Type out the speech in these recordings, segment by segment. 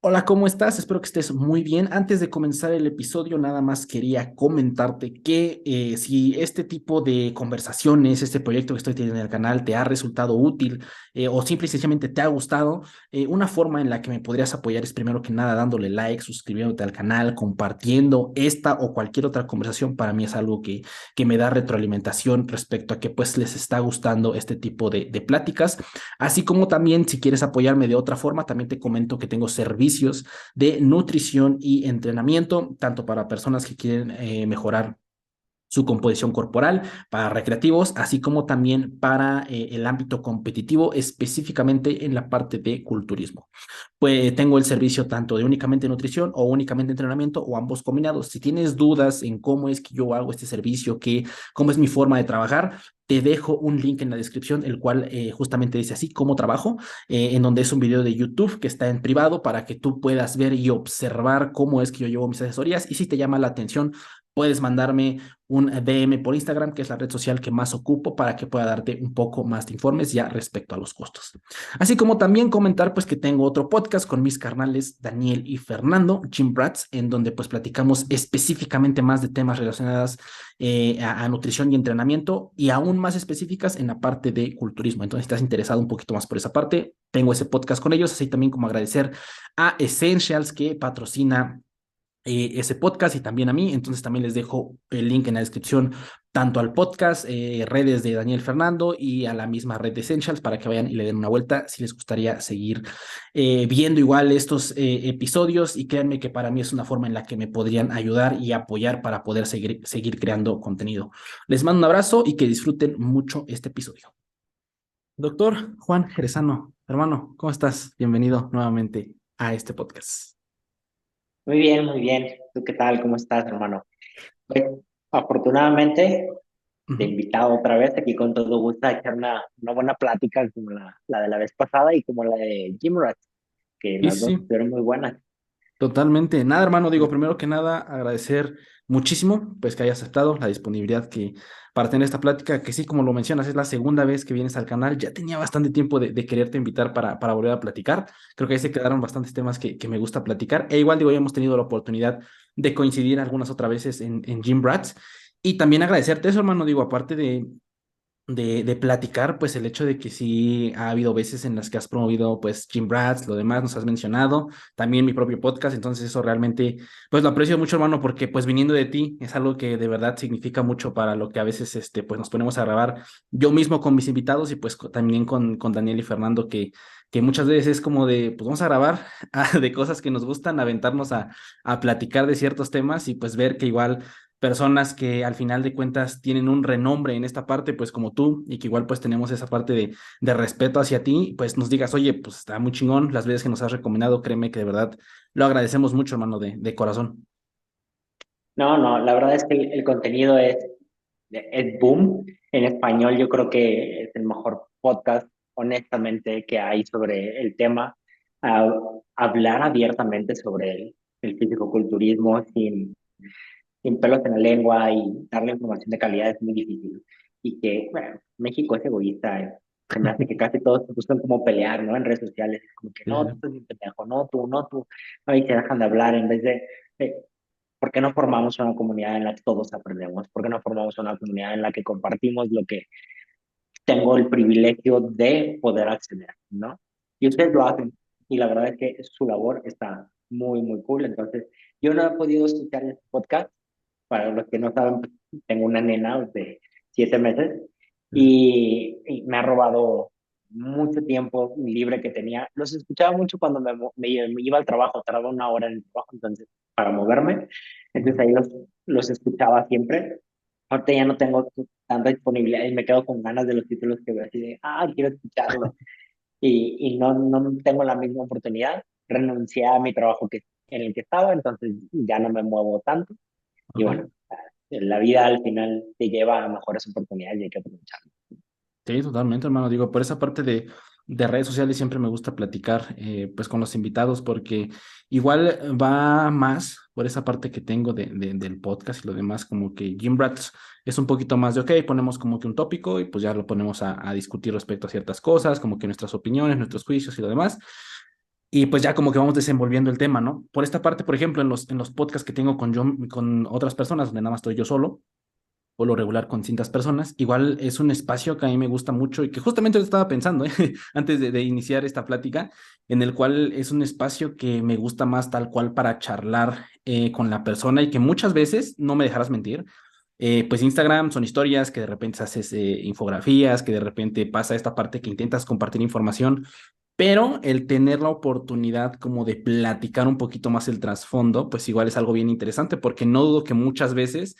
Hola, ¿cómo estás? Espero que estés muy bien. Antes de comenzar el episodio, nada más quería comentarte que si este tipo de conversaciones, este proyecto que estoy teniendo en el canal te ha resultado útil o simple y sencillamente te ha gustado, una forma en la que me podrías apoyar es primero que nada dándole like, suscribiéndote al canal, compartiendo esta o cualquier otra conversación. Para mí es algo que me da retroalimentación respecto a que pues les está gustando este tipo de pláticas. Así como también si quieres apoyarme de otra forma, también te comento que tengo servicios de nutrición y entrenamiento, tanto para personas que quieren mejorar su composición corporal, para recreativos, así como también para el ámbito competitivo, específicamente en la parte de culturismo. Pues tengo el servicio tanto de únicamente nutrición o únicamente entrenamiento o ambos combinados. Si tienes dudas en cómo es que yo hago este servicio, cómo es mi forma de trabajar, te dejo un link en la descripción, el cual justamente dice así, cómo trabajo, en donde es un video de YouTube que está en privado para que tú puedas ver y observar cómo es que yo llevo mis asesorías. Y si te llama la atención, puedes mandarme un DM por Instagram, que es la red social que más ocupo, para que pueda darte un poco más de informes ya respecto a los costos. Así como también comentar pues que tengo otro podcast con mis carnales Daniel y Fernando, Gym Brats, en donde pues platicamos específicamente más de temas relacionados a nutrición y entrenamiento y aún más específicas en la parte de culturismo. Entonces, si estás interesado un poquito más por esa parte, tengo ese podcast con ellos, así también como agradecer a Essentials que patrocina ese podcast y también a mí. Entonces también les dejo el link en la descripción tanto al podcast, redes de Daniel Fernando y a la misma red de Essentials para que vayan y le den una vuelta si les gustaría seguir viendo igual estos episodios, y créanme que para mí es una forma en la que me podrían ayudar y apoyar para poder seguir creando contenido. Les mando un abrazo y que disfruten mucho este episodio. Doctor Juan Jerezano, hermano, ¿cómo estás? Bienvenido nuevamente a este podcast. Muy bien, muy bien. ¿Tú qué tal? ¿Cómo estás, hermano? Pues, afortunadamente, te he Ujú. invitado otra vez aquí con todo gusto a echar una buena plática como la de la vez pasada y como la de Jim Ross, que Sí, las sí, dos sí. estuvieron muy buenas. Totalmente. Nada, hermano, digo, primero que nada, agradecer muchísimo, pues, que hayas aceptado la disponibilidad que para tener esta plática, que sí, como lo mencionas, es la segunda vez que vienes al canal. Ya tenía bastante tiempo de quererte invitar para volver a platicar. Creo que ahí se quedaron bastantes temas que me gusta platicar. E igual, digo, ya hemos tenido la oportunidad de coincidir algunas otras veces en Gym Brats. Y también agradecerte eso, hermano, digo, aparte de platicar, pues el hecho de que sí ha habido veces en las que has promovido, pues, Gym Brats, lo demás nos has mencionado, también mi propio podcast. Entonces eso realmente, pues, lo aprecio mucho, hermano, porque, pues, viniendo de ti, es algo que de verdad significa mucho para lo que a veces, pues, nos ponemos a grabar yo mismo con mis invitados y, pues, también con Daniel y Fernando, que muchas veces es como de, pues, vamos a grabar de cosas que nos gustan, aventarnos a platicar de ciertos temas y, pues, ver que igual personas que al final de cuentas tienen un renombre en esta parte, pues como tú, y que igual pues tenemos esa parte de respeto hacia ti, pues nos digas, oye, pues está muy chingón las veces que nos has recomendado. Créeme que de verdad lo agradecemos mucho, hermano, de corazón. No, no, la verdad es que el contenido es boom. En español yo creo que es el mejor podcast, honestamente, que hay sobre el tema. Ah, Hablar abiertamente sobre el fisicoculturismo sin pelos en la lengua y darle información de calidad es muy difícil. Y que, bueno, México es egoísta. Se me hace que casi todos buscan como pelear, ¿no? En redes sociales, como que Sí, no, tú sí. estás bien pendejo, no, tú, no, tú. No, y se dejan de hablar en vez de ¿por qué no formamos una comunidad en la que todos aprendemos? ¿Por qué no formamos una comunidad en la que compartimos lo que tengo el privilegio de poder acceder, ¿no? Y ustedes lo hacen. Y la verdad es que su labor está muy, muy cool. Entonces, yo no he podido escuchar este podcast. Para los que no saben, pues, tengo una nena de 7 meses y me ha robado mucho tiempo libre que tenía. Los escuchaba mucho cuando me iba al trabajo, tardaba una hora en el trabajo, entonces, para moverme. Entonces Ujú. ahí los escuchaba siempre. Ahorita ya no tengo tanta disponibilidad y me quedo con ganas de los títulos que veo así de, quiero escucharlo. Y no tengo la misma oportunidad. Renuncié a mi trabajo en el que estaba, entonces ya no me muevo tanto. Y Ok. bueno, la vida al final te lleva a mejores oportunidades y hay que aprovecharlo. Sí, totalmente, hermano. Digo, por esa parte de redes sociales siempre me gusta platicar pues con los invitados, porque igual va más por esa parte que tengo del podcast y lo demás, como que Jim Brats es un poquito más de, ok, ponemos como que un tópico y pues ya lo ponemos a discutir respecto a ciertas cosas, como que nuestras opiniones, nuestros juicios y lo demás. Y pues ya como que vamos desenvolviendo el tema, ¿no? Por esta parte, por ejemplo, en los podcasts que tengo con otras personas, donde nada más estoy yo solo, o lo regular con distintas personas. Igual es un espacio que a mí me gusta mucho y que justamente yo estaba pensando antes de iniciar esta plática, en el cual es un espacio que me gusta más tal cual para charlar con la persona y que muchas veces, no me dejarás mentir, pues Instagram son historias que de repente haces infografías, que de repente pasa esta parte que intentas compartir información, pero el tener la oportunidad como de platicar un poquito más el trasfondo, pues igual es algo bien interesante porque no dudo que muchas veces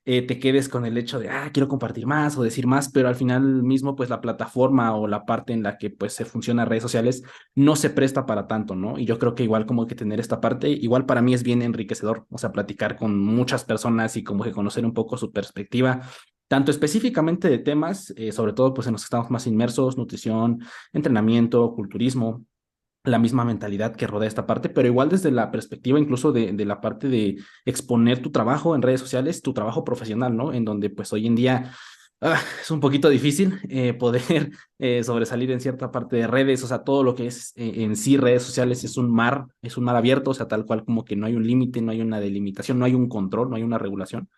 te quedes con el hecho de, quiero compartir más o decir más, pero al final mismo, pues la plataforma o la parte en la que pues se funciona redes sociales no se presta para tanto, ¿no? Y yo creo que igual como que tener esta parte, igual para mí es bien enriquecedor, o sea, platicar con muchas personas y como que conocer un poco su perspectiva, tanto específicamente de temas, sobre todo pues en los que estamos más inmersos, nutrición, entrenamiento, culturismo, la misma mentalidad que rodea esta parte, pero igual desde la perspectiva incluso de la parte de exponer tu trabajo en redes sociales, tu trabajo profesional, ¿no? En donde pues hoy en día es un poquito difícil poder sobresalir en cierta parte de redes, o sea, todo lo que es en sí redes sociales es un mar abierto, o sea, tal cual como que no hay un límite, no hay una delimitación, no hay un control, no hay una regulación.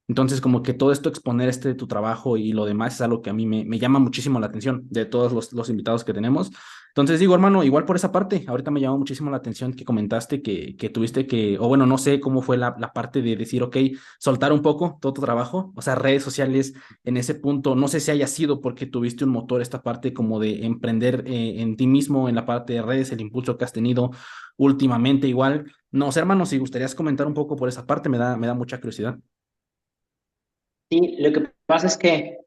Entonces, como que todo esto, exponer de tu trabajo y lo demás es algo que a mí me llama muchísimo la atención de todos los invitados que tenemos. Entonces, digo, hermano, igual por esa parte, ahorita me llamó muchísimo la atención que comentaste que tuviste que, o bueno, no sé cómo fue la parte de decir, ok, soltar un poco todo tu trabajo, o sea, redes sociales en ese punto, no sé si haya sido porque tuviste un motor, esta parte como de emprender en ti mismo, en la parte de redes, el impulso que has tenido últimamente, igual. No sé, hermano, si gustarías comentar un poco por esa parte, me da mucha curiosidad. Sí, lo que pasa es que,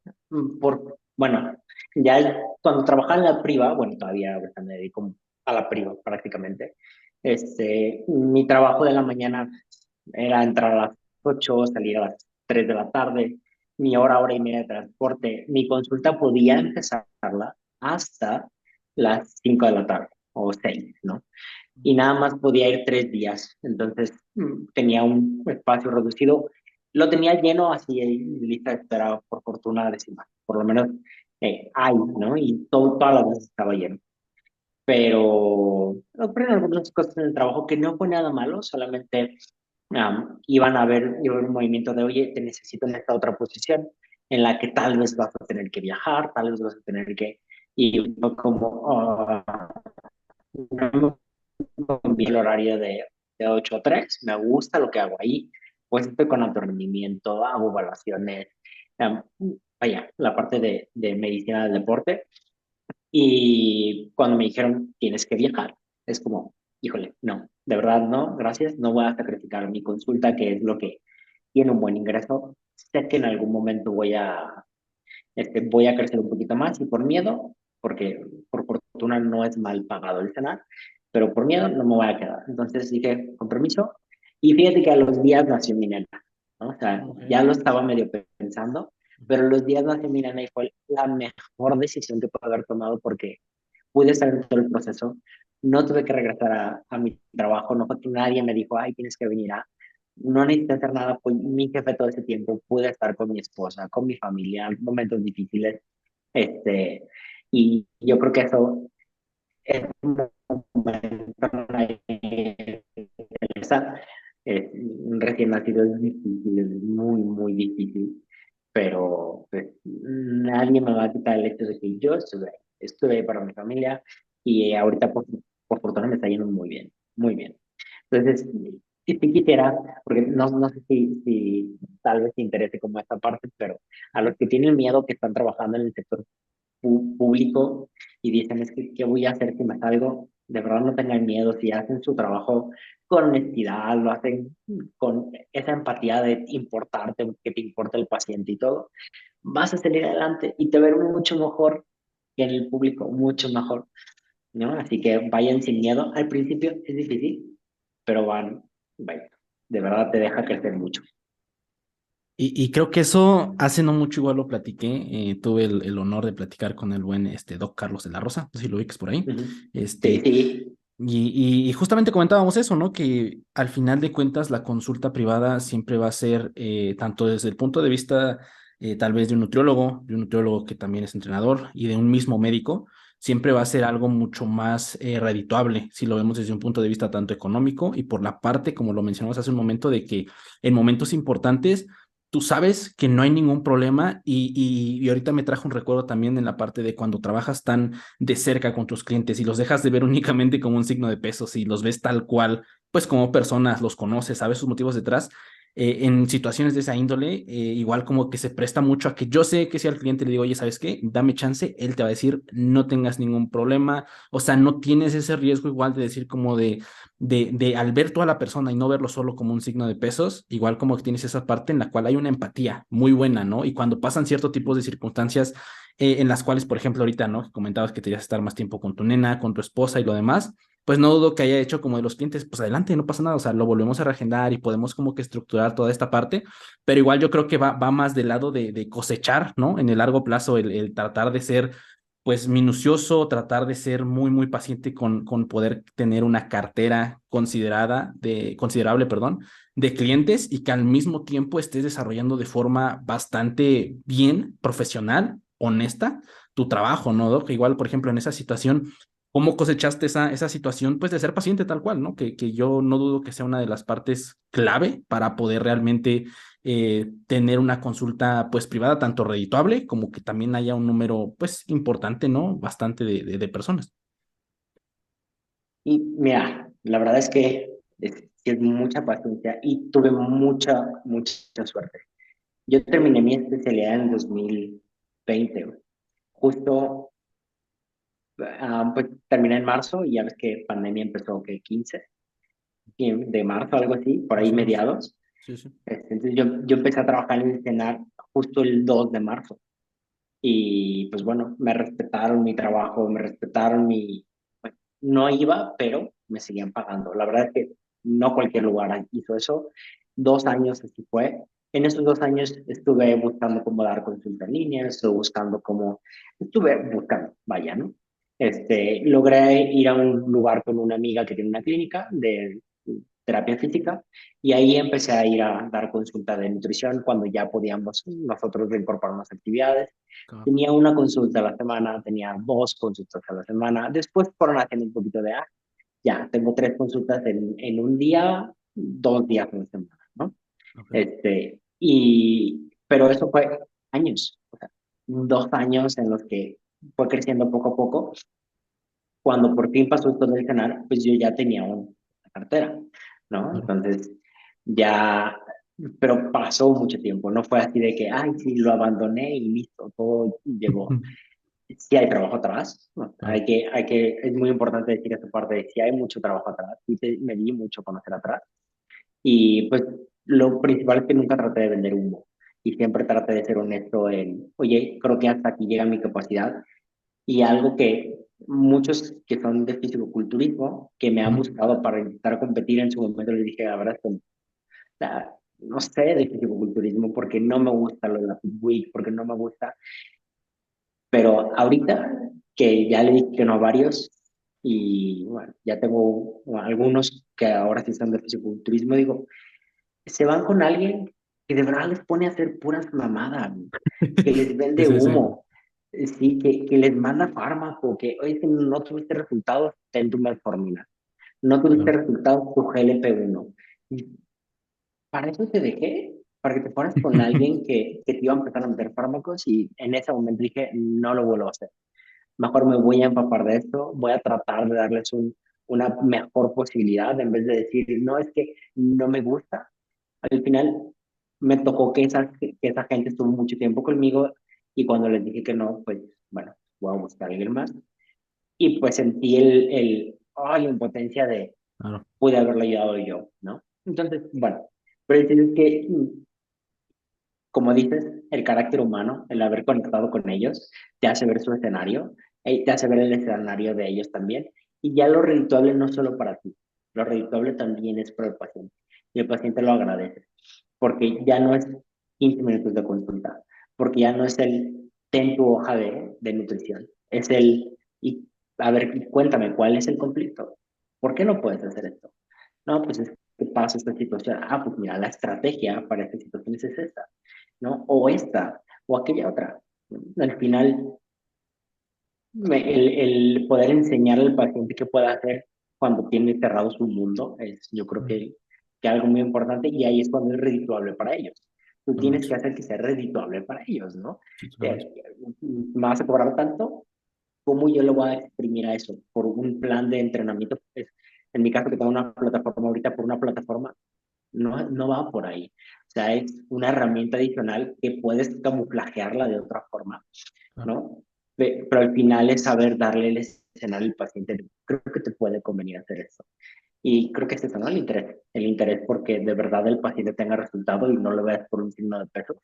bueno, ya cuando trabajaba en la priva, bueno, todavía ahorita me dedico a la priva prácticamente, mi trabajo de la mañana era entrar a las 8, salir a las 3 de la tarde, mi hora y media de transporte, mi consulta podía empezarla hasta las 5 de la tarde o 6, ¿no? Y nada más podía ir 3 días, entonces tenía un espacio reducido. Lo tenía lleno así, lista de espera, por fortuna decima, por lo menos hay, ¿no? Y todas las veces estaba lleno. Pero ocurrieron algunas cosas en el trabajo que no fue nada malo, solamente iba a haber un movimiento de, oye, te necesito en esta otra posición en la que tal vez vas a tener que viajar, tal vez vas a tener que, y fue como, no vi el horario de 8 a 3, me gusta lo que hago ahí, pues estoy con alto rendimiento, hago evaluaciones, um, vaya, la parte de medicina del deporte, y cuando me dijeron, tienes que viajar, es como, híjole, no, de verdad no, gracias, no voy a sacrificar mi consulta, que es lo que tiene un buen ingreso, sé que en algún momento voy a crecer un poquito más y por miedo, porque por fortuna no es mal pagado el cenar, pero por miedo no me voy a quedar. Entonces dije, compromiso. Y fíjate que a los días nació mi nena, ¿no? O sea, Ok. ya lo estaba medio pensando, pero a los días nació mi nena y fue la mejor decisión que puedo haber tomado porque pude estar en todo el proceso. No tuve que regresar a mi trabajo, no fue que nadie me dijo, ay, tienes que venir a... No necesité hacer nada, fue mi jefe todo ese tiempo, pude estar con mi esposa, con mi familia, en momentos difíciles, este, y yo creo que eso es un momento esa, un recién nacido es difícil, es muy, muy difícil, pero pues, nadie me va a quitar el hecho de que yo estuve ahí para mi familia y ahorita por fortuna me está yendo muy bien, muy bien. Entonces, si te quisiera, porque no sé si tal vez te interese como esta parte, pero a los que tienen miedo que están trabajando en el sector público y dicen, es que, ¿qué voy a hacer si me salgo? De verdad no tengan miedo, si hacen su trabajo con honestidad, lo hacen con esa empatía de importarte, que te importa el paciente y todo, vas a salir adelante y te ver mucho mejor que en el público, mucho mejor, ¿no? Así que vayan sin miedo. Al principio es difícil, pero vaya, de verdad te deja crecer mucho. Y creo que eso hace no mucho igual lo platiqué, tuve el honor de platicar con el buen Doc Carlos de la Rosa, no sé si lo ubiques por ahí, Ujú. Sí, este, sí, y justamente comentábamos eso, ¿no? Que al final de cuentas la consulta privada siempre va a ser, tanto desde el punto de vista tal vez de un nutriólogo que también es entrenador, y de un mismo médico, siempre va a ser algo mucho más redituable si lo vemos desde un punto de vista tanto económico y por la parte, como lo mencionamos hace un momento, de que en momentos importantes tú sabes que no hay ningún problema y ahorita me trajo un recuerdo también en la parte de cuando trabajas tan de cerca con tus clientes y los dejas de ver únicamente como un signo de pesos y los ves tal cual, pues como personas, los conoces, sabes sus motivos detrás. En situaciones de esa índole, igual como que se presta mucho a que yo sé que si al cliente le digo, oye, ¿sabes qué? Dame chance, él te va a decir, no tengas ningún problema, o sea, no tienes ese riesgo igual de decir como de al ver toda la persona y no verlo solo como un signo de pesos, igual como que tienes esa parte en la cual hay una empatía muy buena, ¿no? Y cuando pasan ciertos tipos de circunstancias en las cuales, por ejemplo, ahorita, ¿no? Comentabas que querías estar más tiempo con tu nena, con tu esposa y lo demás, pues no dudo que haya hecho como de los clientes, pues adelante, no pasa nada, o sea, lo volvemos a reagendar y podemos como que estructurar toda esta parte, pero igual yo creo que va más del lado de cosechar, ¿no? En el largo plazo, el tratar de ser pues minucioso, tratar de ser muy, muy paciente con poder tener una cartera considerable, perdón, de clientes y que al mismo tiempo estés desarrollando de forma bastante bien, profesional, honesta, tu trabajo, ¿no, Doc? Igual, por ejemplo, en esa situación, ¿cómo cosechaste esa situación, pues, de ser paciente tal cual, ¿no? Que yo no dudo que sea una de las partes clave para poder realmente tener una consulta, pues, privada, tanto redituable como que también haya un número, pues, importante, ¿no? Bastante de personas. Y mira, la verdad es que sí es mucha paciencia y tuve mucha, mucha suerte. Yo terminé mi especialidad en 2020, güey. Justo, pues terminé en marzo y ya ves que pandemia empezó que 15 de marzo, algo así, por ahí Más o menos. mediados. Sí, sí. Entonces yo empecé a trabajar en el CENAR justo el 2 de marzo. Y pues bueno, me respetaron mi trabajo, me respetaron mi... Bueno, no iba, pero me seguían pagando. La verdad es que no cualquier lugar hizo eso. 2 años así fue. En esos 2 años estuve buscando cómo dar consulta en línea, estuve buscando, vaya, ¿no? Logré ir a un lugar con una amiga que tiene una clínica de terapia física y ahí empecé a ir a dar consulta de nutrición cuando ya podíamos nosotros reincorporar las actividades. Claro. Tenía una consulta a la semana, tenía 2 consultas a la semana. Después fueron haciendo un poquito de, ya, tengo 3 consultas en un día, 2 días en la semana, ¿no? Ok. Pero eso fue años, o sea, 2 años en los que fue creciendo poco a poco. Cuando por fin pasó esto del canal, pues yo ya tenía una cartera, ¿no? Claro. Entonces, ya, pero pasó mucho tiempo, no fue así de que, ay, sí, lo abandoné y listo, todo llegó. Sí hay trabajo atrás, ¿no? Claro. Es muy importante decir esa parte de si hay mucho trabajo atrás, y me di mucho conocer atrás, y pues lo principal es que nunca traté de vender humo, y siempre traté de ser honesto en, oye, creo que hasta aquí llega mi capacidad, y algo que muchos que son de fisicoculturismo, que me han Ujú. buscado para intentar competir en su momento, les dije, la verdad, no sé de fisicoculturismo porque no me gusta lo de la Fit Week, porque no me gusta, pero ahorita que ya le dije que no a varios y bueno, ya tengo algunos que ahora sí están de fisiculturismo, digo, se van con alguien que de verdad les pone a hacer puras mamadas, que les Sí, vende sí, sí. humo, sí, que les manda fármaco, que, oye, que no tuviste resultados, ten tu metformina, no tuviste Claro. resultados, tu GLP-1. Y para eso te dejé, para que te fueras con alguien que te iba a empezar a meter fármacos y en ese momento dije, no lo vuelvo a hacer. Mejor me voy a empapar de esto, voy a tratar de darles una mejor posibilidad en vez de decir, no, es que no me gusta. Al final me tocó que esa gente estuvo mucho tiempo conmigo y cuando les dije que no, pues bueno, voy a buscar a alguien más. Y pues sentí la impotencia de, Claro. pude haberlo ayudado yo, ¿no? Entonces, bueno, pero el hecho es que como dices, el carácter humano, el haber conectado con ellos, te hace ver su escenario, te hace ver el escenario de ellos también, y ya lo redituable no es solo para ti, lo redituable también es para el paciente, y el paciente lo agradece, porque ya no es 15 minutos de consulta, porque ya no es el ten tu hoja de nutrición, es y a ver, cuéntame, ¿cuál es el conflicto? ¿Por qué no puedes hacer esto? No, pues es que pasa esta situación. Pues mira, la estrategia para esta situación es esta, ¿no? O esta, o aquella otra. Al final, el poder enseñar al paciente qué puede hacer cuando tiene cerrado su mundo es, yo creo Mm, que algo muy importante y ahí es cuando es redituable para ellos. Tú tienes totalmente. que hacer que sea redituable para ellos, ¿no? Sí, totalmente. Eh, ¿Me vas a cobrar tanto? ¿Cómo yo le voy a exprimir a eso? ¿Por un plan de entrenamiento? Pues, en mi caso, que tengo una plataforma ahorita, por una plataforma, no va por ahí. O sea, es una herramienta adicional que puedes camuflajearla de otra forma, Claro. ¿no? Pero al final es saber darle el escenario al paciente. Creo que te puede convenir hacer eso. Y creo que es eso, ¿no? El interés porque de verdad el paciente tenga resultado y no lo veas por un signo de peso.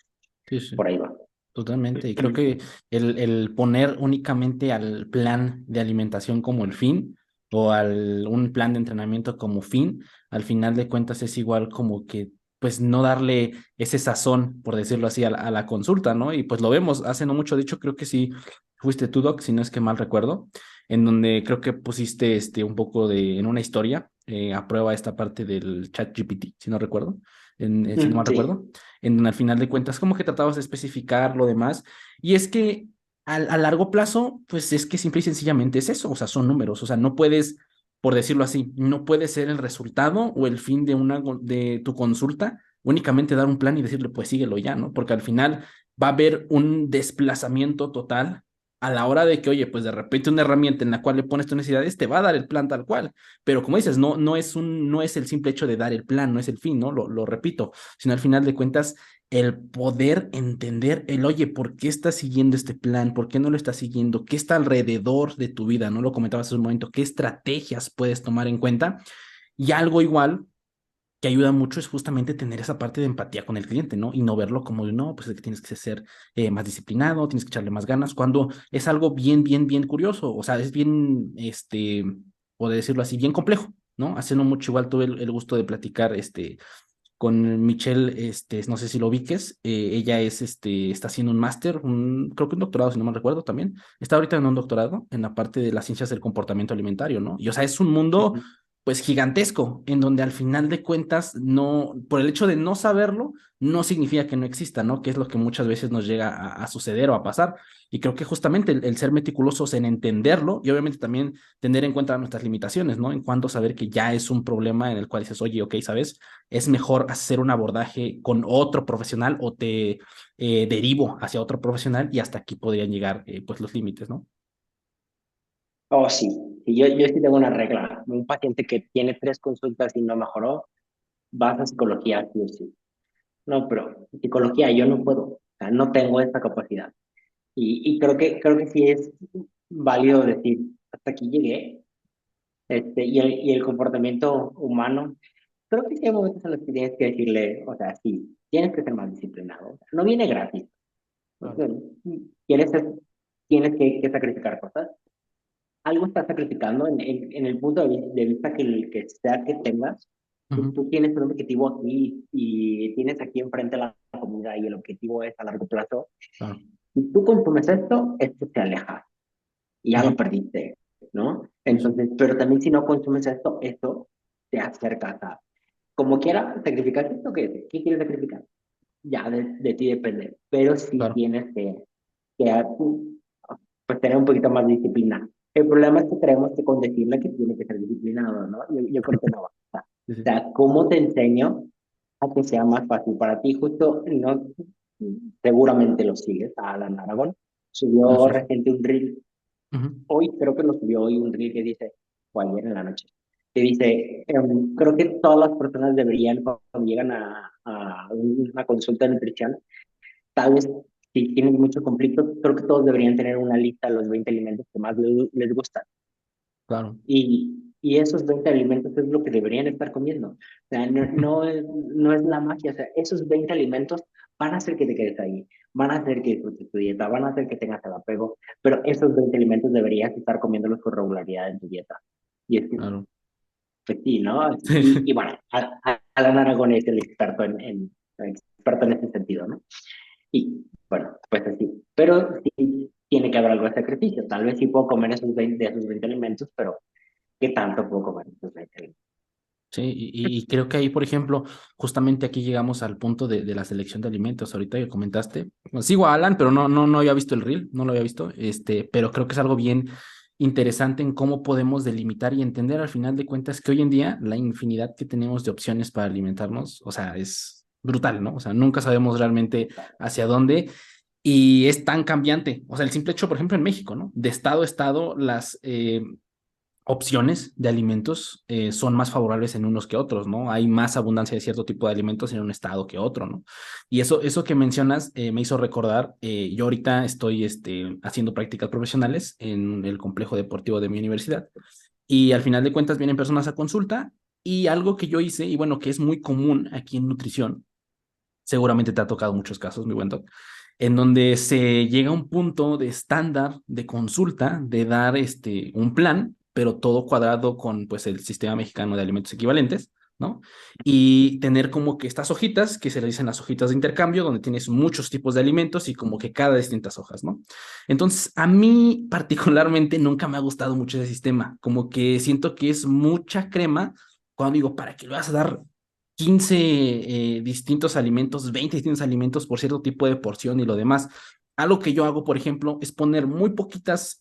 Sí, sí. Por ahí va. Totalmente. Y creo que el poner únicamente al plan de alimentación como el fin o al un plan de entrenamiento como fin, al final de cuentas es igual como que pues no darle ese sazón, por decirlo así, a la consulta, ¿no? Y pues lo vemos hace no mucho, de hecho creo que sí fuiste tú, Doc, si no es que mal recuerdo, en donde creo que pusiste un poco en una historia a prueba esta parte del chat GPT, si no recuerdo, si no mal Sí. recuerdo en donde al final de cuentas como que tratabas de especificar lo demás. Y es que a largo plazo, pues es que simple y sencillamente es eso, o sea, son números, o sea, no puedes, por decirlo así, no puede ser el resultado o el fin de tu consulta únicamente dar un plan y decirle, pues síguelo ya, ¿no? Porque al final va a haber un desplazamiento total a la hora de que, oye, pues de repente una herramienta en la cual le pones tus necesidades te va a dar el plan tal cual. Pero como dices, no es el simple hecho de dar el plan, no es el fin, ¿no? Lo repito, sino al final de cuentas el poder entender el, oye, ¿por qué estás siguiendo este plan? ¿Por qué no lo estás siguiendo? ¿Qué está alrededor de tu vida? ¿No lo comentabas hace un momento? ¿Qué estrategias puedes tomar en cuenta? Y algo igual que ayuda mucho es justamente tener esa parte de empatía con el cliente, ¿no? Y no verlo como de, no, pues es que tienes que ser más disciplinado, tienes que echarle más ganas, cuando es algo bien curioso, o sea, es bien, puedo decirlo así, bien complejo, ¿no? Hace no mucho igual tuve el gusto de platicar, con Michelle, no sé si lo ubiques, ella está haciendo un máster, creo que un doctorado, si no me recuerdo también, está ahorita en un doctorado en la parte de las ciencias del comportamiento alimentario, ¿no? Y o sea, es un mundo Ujú. pues gigantesco, en donde al final de cuentas, no, por el hecho de no saberlo, no significa que no exista, ¿no? Que es lo que muchas veces nos llega a suceder o a pasar. Y creo que justamente el ser meticulosos en entenderlo y obviamente también tener en cuenta nuestras limitaciones, ¿no? En cuanto a saber que ya es un problema en el cual dices, oye, ok, ¿sabes? Es mejor hacer un abordaje con otro profesional o te derivo hacia otro profesional y hasta aquí podrían llegar pues los límites, ¿no? Oh, sí. Sí, yo sí tengo una regla. Un paciente que tiene 3 consultas y no mejoró, vas a psicología, sí o sí. No, pero psicología yo no puedo. O sea, no tengo esta capacidad. Y creo que sí es válido decir, hasta aquí llegué. Y el comportamiento humano, creo que sí hay momentos en los que tienes que decirle, o sea, sí, tienes que ser más disciplinado. O sea, no viene gratis. O Claro. sea, tienes, tienes que sacrificar cosas. Algo estás sacrificando en el punto de vista que el que sea que tengas. Ujú. Tú tienes un objetivo aquí y tienes aquí enfrente la comida y el objetivo es a largo plazo. Claro. Si tú consumes esto te aleja y ya Ujú. lo perdiste, ¿no? Sí, sí. Entonces, pero también si no consumes esto te acercas a, como quiera, sacrificar esto, ¿qué quieres sacrificar? Ya de ti depende, pero sí Claro. tienes que pues tener un poquito más de disciplina. El problema es que creemos que con decirle que tiene que ser disciplinado, ¿no? Yo creo que no va. O Sí, sí. sea, ¿cómo te enseño a que sea más fácil para ti? Justo, no, seguramente lo sigues, a Alan Aragón. No, Subió sí, sí. reciente un reel, Ujú. hoy creo que lo subió hoy un reel que dice, o ayer en la noche, que dice, creo que todas las personas deberían, cuando llegan a una consulta de nutrición, tal vez si tienen mucho conflicto, creo que todos deberían tener una lista de los 20 alimentos que más les gustan. Claro. Y esos 20 alimentos es lo que deberían estar comiendo. O sea, no es la magia. O sea, esos 20 alimentos van a hacer que te quedes ahí, van a hacer que disfrutes tu dieta, van a hacer que tengas el apego, pero esos 20 alimentos deberías estar comiéndolos con regularidad en tu dieta. Y es que, Claro. pues sí, ¿no? Sí. Y bueno, Alan Aragón es el experto en ese sentido, ¿no? Y bueno, pues así. Pero sí tiene que haber algo de sacrificio. Tal vez sí puedo comer esos 20 de esos 20 alimentos, pero ¿qué tanto puedo comer esos 20 alimentos? Sí, y creo que ahí, por ejemplo, justamente aquí llegamos al punto de la selección de alimentos. Ahorita que comentaste, pues, sigo a Alan, pero no había visto el reel, no lo había visto, pero creo que es algo bien interesante en cómo podemos delimitar y entender al final de cuentas que hoy en día la infinidad que tenemos de opciones para alimentarnos, o sea, es brutal, ¿no? O sea, nunca sabemos realmente hacia dónde y es tan cambiante. O sea, el simple hecho, por ejemplo, en México, ¿no? De estado a estado, las opciones de alimentos son más favorables en unos que otros, ¿no? Hay más abundancia de cierto tipo de alimentos en un estado que otro, ¿no? Y eso que mencionas me hizo recordar, yo ahorita estoy haciendo prácticas profesionales en el complejo deportivo de mi universidad y al final de cuentas vienen personas a consulta y algo que yo hice, y bueno, que es muy común aquí en nutrición, seguramente te ha tocado muchos casos, mi buen doc, en donde se llega a un punto de estándar de consulta, de dar un plan, pero todo cuadrado con pues el sistema mexicano de alimentos equivalentes, ¿no? Y tener como que estas hojitas, que se le dicen las hojitas de intercambio, donde tienes muchos tipos de alimentos y como que cada distintas hojas, ¿no? Entonces, a mí particularmente nunca me ha gustado mucho ese sistema, como que siento que es mucha crema cuando digo, ¿para qué le vas a dar 15 distintos alimentos, 20 distintos alimentos por cierto tipo de porción y lo demás? Algo que yo hago, por ejemplo, es poner muy poquitas,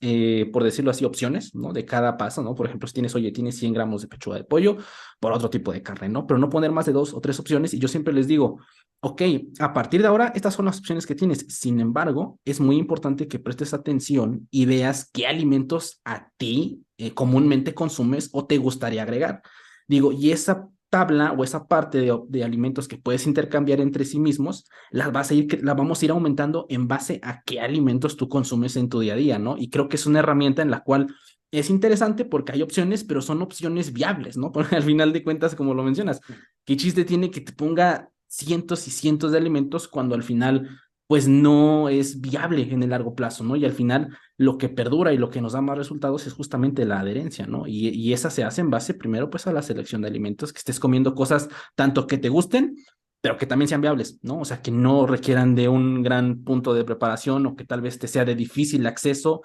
por decirlo así, opciones, ¿no? De cada paso, ¿no? Por ejemplo, si tienes, oye, tienes 100 gramos de pechuga de pollo por otro tipo de carne, ¿no? Pero no poner más de dos o tres opciones y yo siempre les digo, ok, a partir de ahora, estas son las opciones que tienes. Sin embargo, es muy importante que prestes atención y veas qué alimentos a ti comúnmente consumes o te gustaría agregar. Digo, y esa tabla o esa parte de alimentos que puedes intercambiar entre sí mismos, la vamos a ir aumentando en base a qué alimentos tú consumes en tu día a día, ¿no? Y creo que es una herramienta en la cual es interesante porque hay opciones, pero son opciones viables, ¿no? Porque al final de cuentas, como lo mencionas, ¿qué chiste tiene que te ponga cientos y cientos de alimentos cuando al final, pues no es viable en el largo plazo, ¿no? Y al final lo que perdura y lo que nos da más resultados es justamente la adherencia, ¿no? Y esa se hace en base primero pues a la selección de alimentos, que estés comiendo cosas tanto que te gusten, pero que también sean viables, ¿no? O sea, que no requieran de un gran punto de preparación o que tal vez te sea de difícil acceso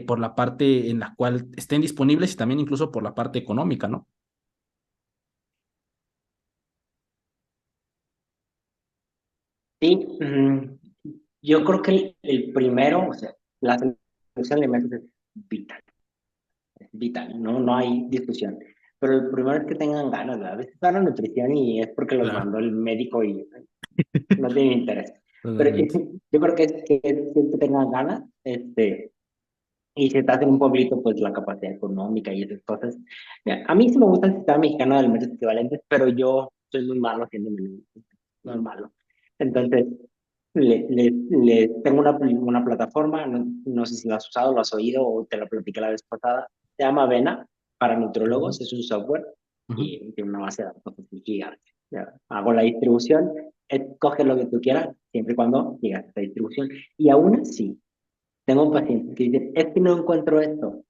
por la parte en la cual estén disponibles y también incluso por la parte económica, ¿no? Sí, yo creo que el primero, o sea, la selección de alimentos vital, es vital, no, no hay discusión. Pero el primero es que tengan ganas, ¿verdad? A veces van a nutrición y es porque los Claro, mandó el médico y no tienen interés. Pero totalmente. yo creo que tengan ganas, y si estás en un pueblito, pues la capacidad económica y esas cosas. Mira, a mí sí me gusta el sistema mexicano de alimentos equivalentes, pero yo soy muy malo haciendo menús, muy Claro. malo. Entonces, tengo una plataforma, no, no sé si la has usado, lo has oído o te lo platiqué la vez pasada, se llama Avena para Ujú, nutriólogos, es un software ujú, y tiene una base de datos así gigante. Ya, hago la distribución, escoge lo que tú quieras, siempre y cuando digas esta distribución. Y aún así, tengo pacientes que dicen, es que no encuentro esto.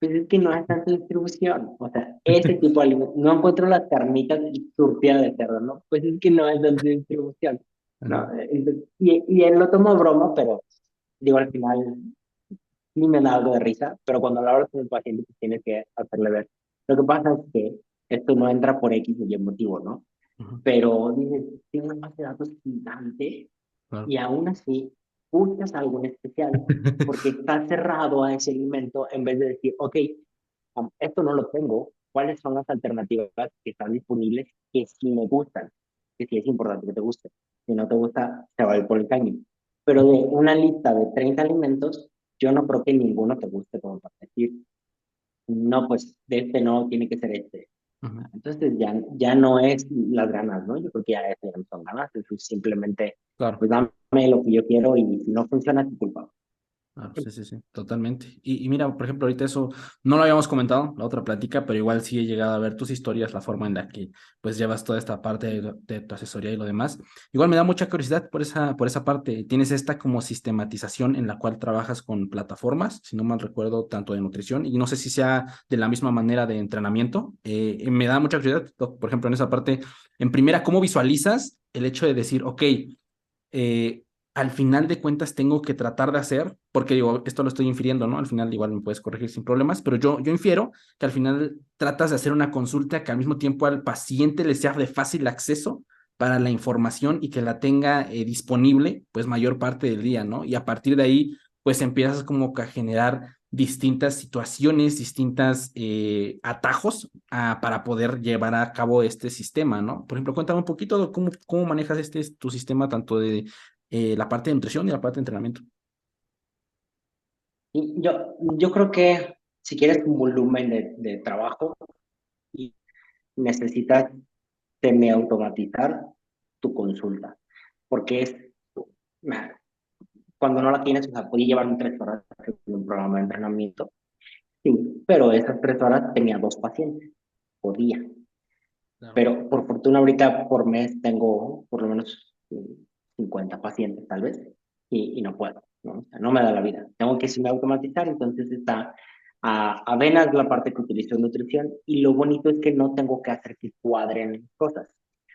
Pues es que no es tanto distribución. O sea, ese tipo de alimentos, no encuentro las carnitas surtidas de cerdo, ¿no? Pues es que no es tanto distribución. ¿No? ajá, Y él lo tomó broma, pero digo, al final ni me da algo de risa, pero cuando lo hablas con el paciente, pues tienes que hacerle ver. Lo que pasa es que esto no entra por X o Y motivo, ¿no? ujú, Pero dices, tiene una base de datos gigante claro. y aún así buscas algo en especial porque está cerrado a ese alimento en vez de decir, ok, esto no lo tengo, ¿cuáles son las alternativas que están disponibles que sí me gustan? Que sí es importante que te guste. Si no te gusta, se va a ir por el caño. Pero de una lista de 30 alimentos, yo no creo que ninguno te guste como para decir, no, pues de este no, tiene que ser este. Ujú, Entonces ya no es las ganas, ¿no? Yo creo que ya, eso ya no son ganas, es simplemente, claro. pues dame lo que yo quiero y si no funciona, es tu culpa. Claro, sí, sí, sí, totalmente. Y mira, por ejemplo, ahorita eso no lo habíamos comentado, la otra plática, pero igual sí he llegado a ver tus historias, la forma en la que pues llevas toda esta parte de tu asesoría y lo demás. Igual me da mucha curiosidad por esa parte. Tienes esta como sistematización en la cual trabajas con plataformas, si no mal recuerdo, tanto de nutrición, y no sé si sea de la misma manera de entrenamiento. Me da mucha curiosidad, por ejemplo, en esa parte, en primera, ¿cómo visualizas el hecho de decir, ok, eh, al final de cuentas tengo que tratar de hacer, porque digo, esto lo estoy infiriendo, ¿no? Al final igual me puedes corregir sin problemas, pero yo infiero que al final tratas de hacer una consulta que al mismo tiempo al paciente le sea de fácil acceso para la información y que la tenga disponible pues mayor parte del día, ¿no? Y a partir de ahí pues empiezas como que a generar distintas situaciones, distintas atajos para poder llevar a cabo este sistema, ¿no? Por ejemplo, cuéntame un poquito de cómo manejas tu sistema tanto de la parte de nutrición y la parte de entrenamiento. Y yo creo que si quieres un volumen de trabajo y necesitas semi-automatizar tu consulta, porque nah, cuando no la tienes, o sea, podía llevarme 3 horas en un programa de entrenamiento, sí, pero esas 3 horas tenía 2 pacientes, podía, Claro. pero por fortuna ahorita por mes tengo por lo menos 50 pacientes tal vez, y no puedo, ¿no? O sea, no me da la vida. Tengo que semi-automatizar, entonces está apenas la parte que utilizo en nutrición, y lo bonito es que no tengo que hacer que cuadren cosas.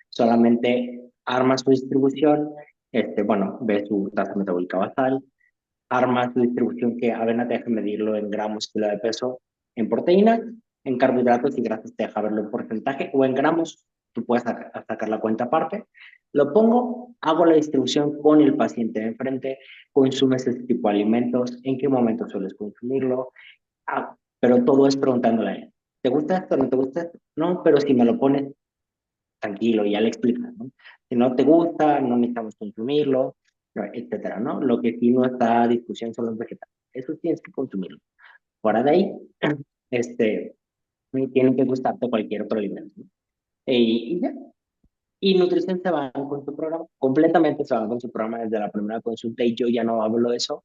Solamente arma su distribución, bueno, ve su tasa metabólica basal, arma su distribución que Avena te deja medirlo en gramos kilo de peso, en proteínas, en carbohidratos y grasas te deja verlo en porcentaje o en gramos, tú puedes sacar la cuenta aparte. Lo pongo, hago la distribución con el paciente de enfrente, consumes este tipo de alimentos, en qué momento sueles consumirlo, pero todo es preguntándole a él. ¿Te gusta esto? ¿No te gusta esto? No, pero si me lo pones, tranquilo, ya le explicas, ¿no? Si no te gusta, no necesitamos consumirlo, etcétera, ¿no? Lo que sí no está a discusión son los vegetales. Eso tienes que consumirlo. Fuera de ahí, este, tienen que gustarte cualquier otro alimento, ¿no? Y ya. Y nutrición se van con su programa, completamente se van con su programa desde la primera consulta, y yo ya no hablo de eso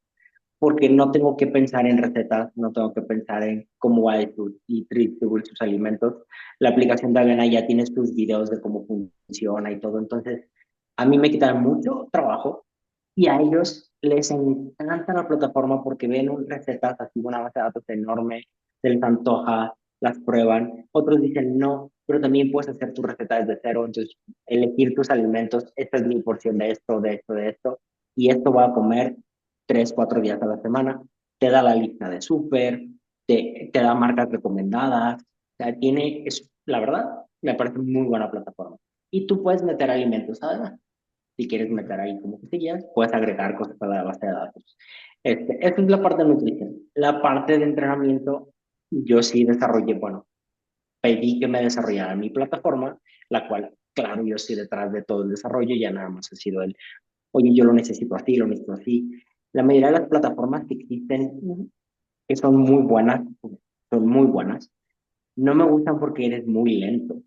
porque no tengo que pensar en recetas, no tengo que pensar en cómo va a distribuir sus alimentos. La aplicación de Avena ya tienes tus videos de cómo funciona y todo, entonces a mí me quitan mucho trabajo, y a ellos les encanta la plataforma porque ven recetas así, una base de datos enorme, se les antoja, las prueban. Otros dicen no, pero también puedes hacer tu receta desde cero, entonces elegir tus alimentos, esta es mi porción de esto, de esto, de esto, y esto voy a comer 3, 4 días a la semana. Te da la lista de súper, te da marcas recomendadas, o sea, la verdad, me parece muy buena plataforma. Y tú puedes meter alimentos además. Si quieres meter ahí como cosillas, puedes agregar cosas a la base de datos. Esta es la parte de nutrición. La parte de entrenamiento, yo sí desarrollé, bueno, pedí que me desarrollara mi plataforma, la cual, claro, yo estoy detrás de todo el desarrollo, ya nada más ha sido oye, yo lo necesito así, lo necesito así. La mayoría de las plataformas que existen, que son muy buenas, no me gustan porque eres muy lento.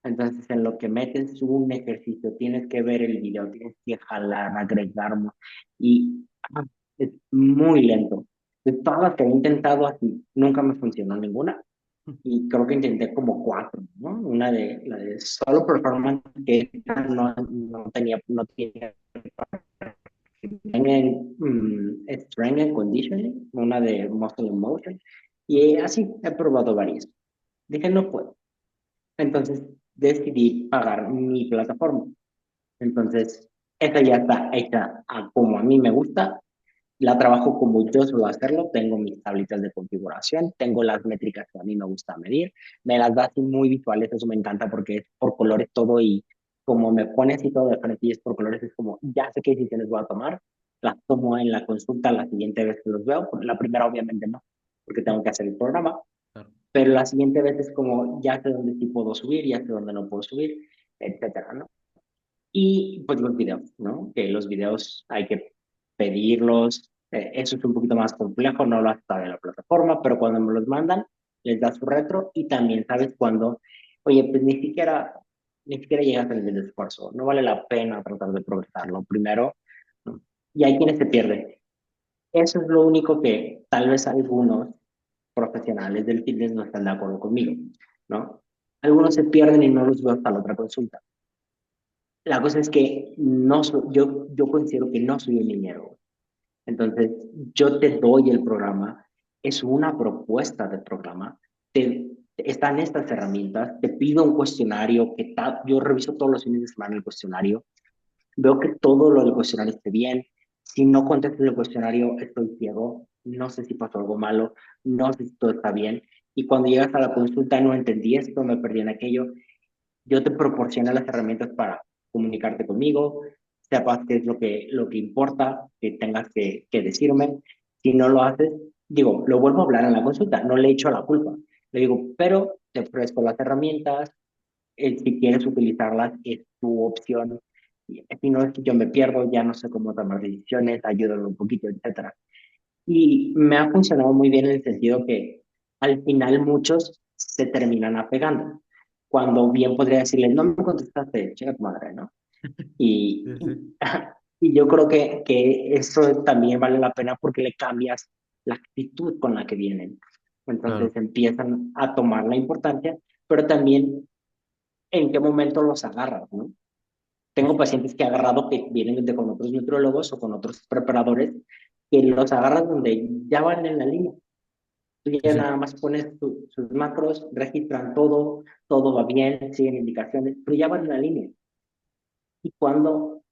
Entonces, en lo que metes un ejercicio, tienes que ver el video, tienes que jalar, agregar más, y es muy lento. De todas las que he intentado así, nunca me funcionó ninguna, y creo que intenté como 4, ¿no? La de solo performance, que no tenía strength and conditioning, una de muscle and motion, y así he probado varias. Dije, no puedo. Entonces decidí pagar mi plataforma. Entonces, esa ya está hecha a como a mí me gusta. La trabajo como yo suelo hacerlo. Tengo mis tablitas de configuración, tengo las métricas que a mí me gusta medir. Me las da así muy visuales, eso me encanta porque es por colores todo, y como me pones y todo de frente y es por colores, es como, ya sé qué decisiones voy a tomar. Las tomo en la consulta la siguiente vez que los veo. La primera obviamente no, porque tengo que hacer el programa, Claro. pero la siguiente vez es como, ya sé dónde sí puedo subir, ya sé dónde no puedo subir, etcétera, ¿no? Y pues los videos, ¿no? Que los videos hay que pedirlos, eso es un poquito más complejo, no lo hace todavía la plataforma, pero cuando me los mandan, les da su retro, y también sabes cuando, oye, pues ni siquiera llegas al nivel de esfuerzo, no vale la pena tratar de progresarlo primero, ¿no? Y hay quienes se pierden. Eso es lo único que tal vez algunos profesionales del fitness no están de acuerdo conmigo, ¿no? Algunos se pierden y no los veo hasta la otra consulta. La cosa es que yo considero que no soy un niñero. Entonces, yo te doy el programa, es una propuesta de programa, están estas herramientas, te pido un cuestionario yo reviso todos los fines de semana el cuestionario, veo que todo lo del cuestionario esté bien, Si no contestas el cuestionario, estoy ciego, no sé si pasó algo malo, no sé si todo está bien. Y cuando llegas a la consulta, no entendí esto, me perdí en aquello. Yo te proporciono las herramientas para comunicarte conmigo, sepas qué es lo que importa, que tengas que decirme. Si no lo haces, digo, lo vuelvo a hablar en la consulta, no le echo la culpa. Le digo, pero te ofrezco las herramientas, si quieres utilizarlas, es tu opción. Si no es que yo me pierdo, ya no sé cómo tomar decisiones, ayúdame un poquito, etcétera. Y me ha funcionado muy bien en el sentido que al final muchos se terminan apegando. Cuando bien podría decirles, no me contestaste, chica tu madre, ¿no? Y, Sí, sí. y yo creo que eso también vale la pena porque le cambias la actitud con la que vienen. Entonces Claro. empiezan a tomar la importancia, pero también en qué momento los agarras, ¿no? Tengo pacientes que he agarrado que vienen con otros nutriólogos o con otros preparadores que los agarras donde ya van en la línea. Tú Sí, ya sí. nada más pones sus macros, registran todo, todo va bien, siguen indicaciones, pero ya van en la línea. Y cuando,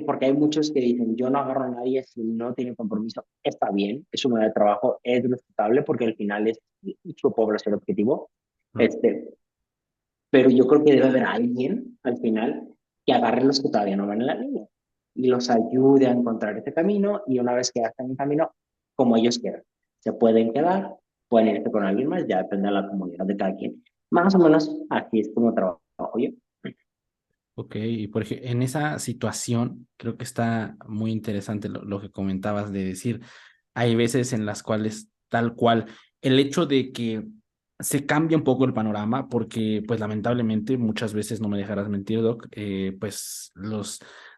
porque hay muchos que dicen, yo no agarro a nadie si no tiene compromiso, está bien, es un área de trabajo, es respetable porque al final es su población objetivo, Ah, este, pero yo creo que debe haber alguien al final que agarre los que todavía no van en la línea y los ayude a encontrar ese camino y una vez que ya están en el camino, como ellos quieran. Se pueden quedar, pueden irse con alguien más, ya depende de la comunidad de cada quien. Más o menos así es como trabajo yo. ok, y por ejemplo, en esa situación creo que está muy interesante lo que comentabas de decir, hay veces en las cuales tal cual el hecho de que se cambia un poco el panorama, porque pues lamentablemente muchas veces, no me dejarás mentir, Doc, pues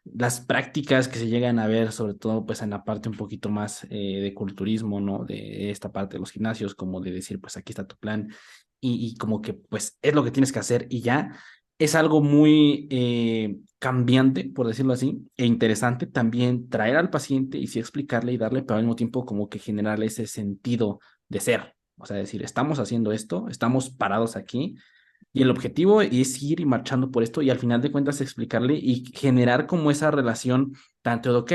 las prácticas que se llegan a ver, sobre todo pues en la parte un poquito más de culturismo, ¿no? De esta parte de los gimnasios, como de decir, pues aquí está tu plan y como que pues es lo que tienes que hacer y ya es algo muy cambiante, por decirlo así, e interesante también traer al paciente y sí explicarle y darle, pero al mismo tiempo como que generar ese sentido de ser. O sea, decir, estamos haciendo esto, estamos parados aquí y el objetivo es ir y marchando por esto y al final de cuentas explicarle y generar como esa relación tanto de, ok,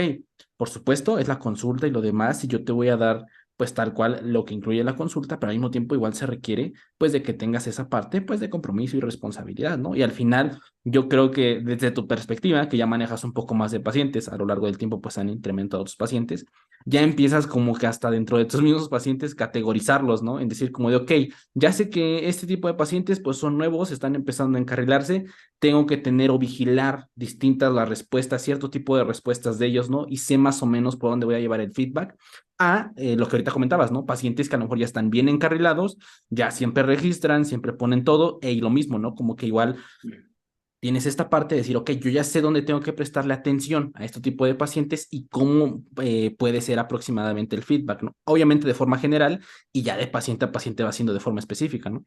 por supuesto, es la consulta y lo demás y yo te voy a dar pues tal cual lo que incluye la consulta, pero al mismo tiempo igual se requiere pues de que tengas esa parte pues de compromiso y responsabilidad, ¿no? Y al final yo creo que desde tu perspectiva, que ya manejas un poco más de pacientes, a lo largo del tiempo pues han incrementado tus pacientes, ya empiezas como que hasta dentro de tus mismos pacientes categorizarlos, ¿no? En decir como de, ok, ya sé que este tipo de pacientes pues son nuevos, están empezando a encarrilarse, tengo que tener o vigilar distintas las respuestas, cierto tipo de respuestas de ellos, ¿no? Y sé más o menos por dónde voy a llevar el feedback a lo que ahorita comentabas, ¿no? Pacientes que a lo mejor ya están bien encarrilados, ya siempre registran, siempre ponen todo, y lo mismo, ¿no? Como que igual tienes esta parte de decir, ok, yo ya sé dónde tengo que prestarle atención a este tipo de pacientes y cómo puede ser aproximadamente el feedback, ¿no? Obviamente de forma general y ya de paciente a paciente va siendo de forma específica, ¿no?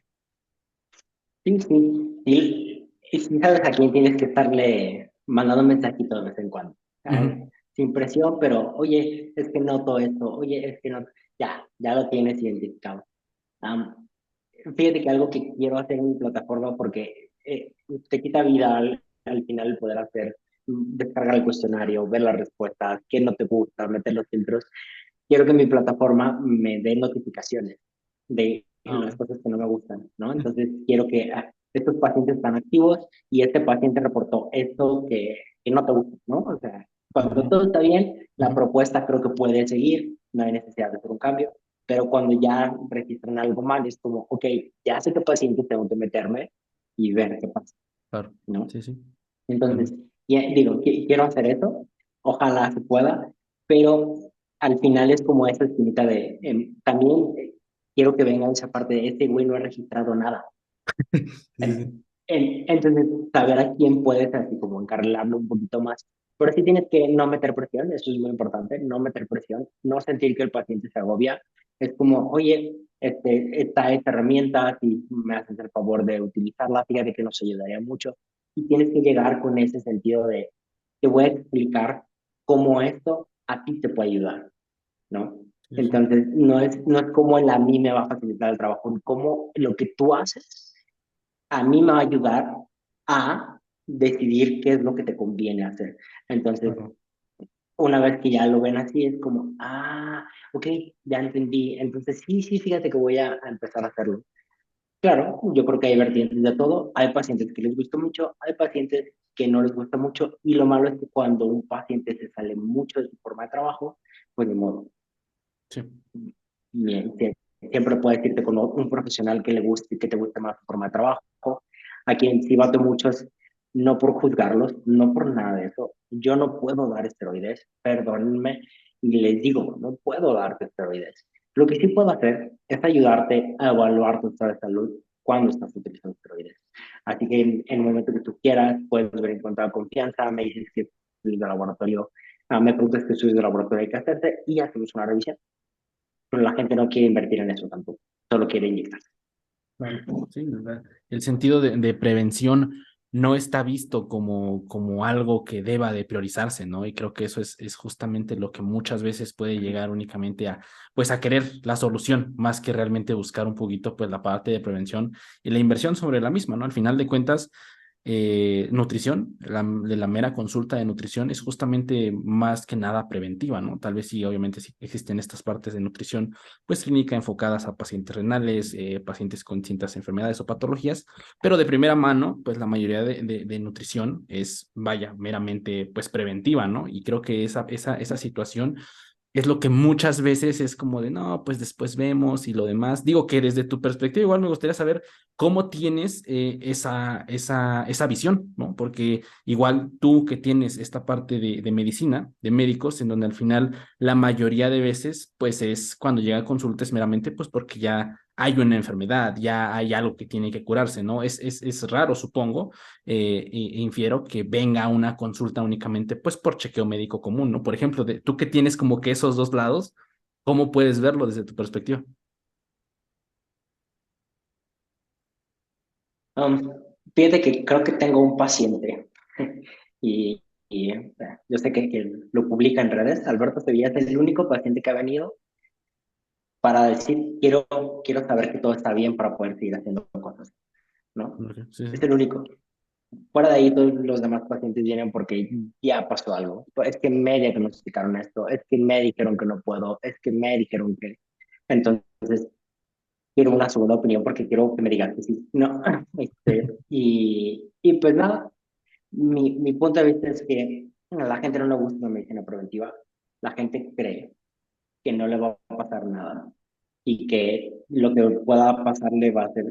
Sí, sí, sí. Y sí sabes a quién tienes que estarle mandando mensajitos de vez en cuando. ¿Sabes? Ujú. Sin presión, pero oye, es que noto esto, oye, es que no, ya lo tienes identificado. Am, Fíjate que algo que quiero hacer en mi plataforma porque te quita vida al final el poder hacer, descargar el cuestionario, ver las respuestas, qué no te gusta, meter los filtros. Quiero que mi plataforma me dé notificaciones de Ah, las ok. cosas que no me gustan, ¿no? Entonces quiero que estos pacientes están activos y este paciente reportó esto que no te gusta, ¿no? O sea, cuando Ujú, todo está bien, la ujú. propuesta creo que puede seguir, no hay necesidad de hacer un cambio, pero cuando ya registran algo mal, es como, ok, ya sé qué paciente tengo que meterme y ver qué pasa, Claro, ¿no? sí, sí. Bueno, Entonces, digo, quiero hacer eso, ojalá se pueda, pero al final es como esa espinita de, también quiero que venga esa parte de este güey no ha registrado nada. sí, sí, En- sí. Entonces, saber a quién puedes así como encarrilarlo un poquito más. Pero sí tienes que no meter presión, eso es muy importante, no meter presión, no sentir que el paciente se agobia. Es como, oye, está esta herramienta, si me haces el favor de utilizarla, fíjate que nos ayudaría mucho. Y tienes que llegar con ese sentido de, te voy a explicar cómo esto a ti te puede ayudar, ¿no? Sí, sí. Entonces, no es como el a mí me va a facilitar el trabajo, como lo que tú haces a mí me va a ayudar a decidir qué es lo que te conviene hacer. Entonces, Claro. una vez que ya lo ven así, es como, ok, ya entendí. Entonces, sí, sí, fíjate que voy a empezar a hacerlo. Claro, yo creo que hay vertientes de todo. Hay pacientes que les gusta mucho, hay pacientes que no les gusta mucho. Y lo malo es que cuando un paciente se sale mucho de su forma de trabajo, pues de modo, Sí. bien, siempre puedes irte con un profesional que le guste y que te guste más su forma de trabajo. A quien sí bato muchos, no por juzgarlos, no por nada de eso. Yo no puedo dar esteroides, perdónenme, y les digo, no puedo darte esteroides. Lo que sí puedo hacer es ayudarte a evaluar tu estado de salud cuando estás utilizando esteroides. Así que en el momento que tú quieras, puedes venir con toda confianza, me dices que estudios de laboratorio, me preguntas qué estudios de laboratorio hay que hacerte y hacemos una revisión, pero la gente no quiere invertir en eso tampoco, solo quiere inyectarse. Claro, sí, ¿verdad? El sentido de prevención no está visto como algo que deba de priorizarse, ¿no? Y creo que eso es justamente lo que muchas veces puede llegar únicamente a, pues, a querer la solución, más que realmente buscar un poquito, pues, la parte de prevención y la inversión sobre la misma, ¿no? Al final de cuentas, nutrición, de la mera consulta de nutrición es justamente más que nada preventiva, ¿no? Tal vez sí, obviamente sí existen estas partes de nutrición pues clínica enfocadas a pacientes renales, pacientes con distintas enfermedades o patologías, pero de primera mano, pues la mayoría de nutrición es, vaya, meramente pues preventiva, ¿no? Y creo que esa situación es lo que muchas veces es como de, no, pues después vemos y lo demás. Digo que desde tu perspectiva igual me gustaría saber cómo tienes esa visión, ¿no? Porque igual tú que tienes esta parte de medicina, de médicos, en donde al final la mayoría de veces, pues es cuando llega a consultas meramente, pues porque ya hay una enfermedad, ya hay algo que tiene que curarse, ¿no? Es raro, supongo, infiero que venga a una consulta únicamente pues por chequeo médico común, ¿no? Por ejemplo, tú que tienes como que esos dos lados, ¿cómo puedes verlo desde tu perspectiva? Um, Fíjate que creo que tengo un paciente y yo sé que lo publica en redes. Alberto Sevilla es el único paciente que ha venido para decir, quiero saber que todo está bien para poder seguir haciendo cosas, ¿no? Ok, sí, Es sí. el único. Fuera de ahí, todos los demás pacientes vienen porque ya pasó algo. Es que me diagnosticaron esto, es que me dijeron que no puedo, es que me dijeron que... Entonces, quiero una segunda opinión porque quiero que me digan que sí. No, y pues nada, mi punto de vista es que a la gente no le gusta la medicina preventiva. La gente cree que no le va a pasar nada y que lo que pueda pasarle va a ser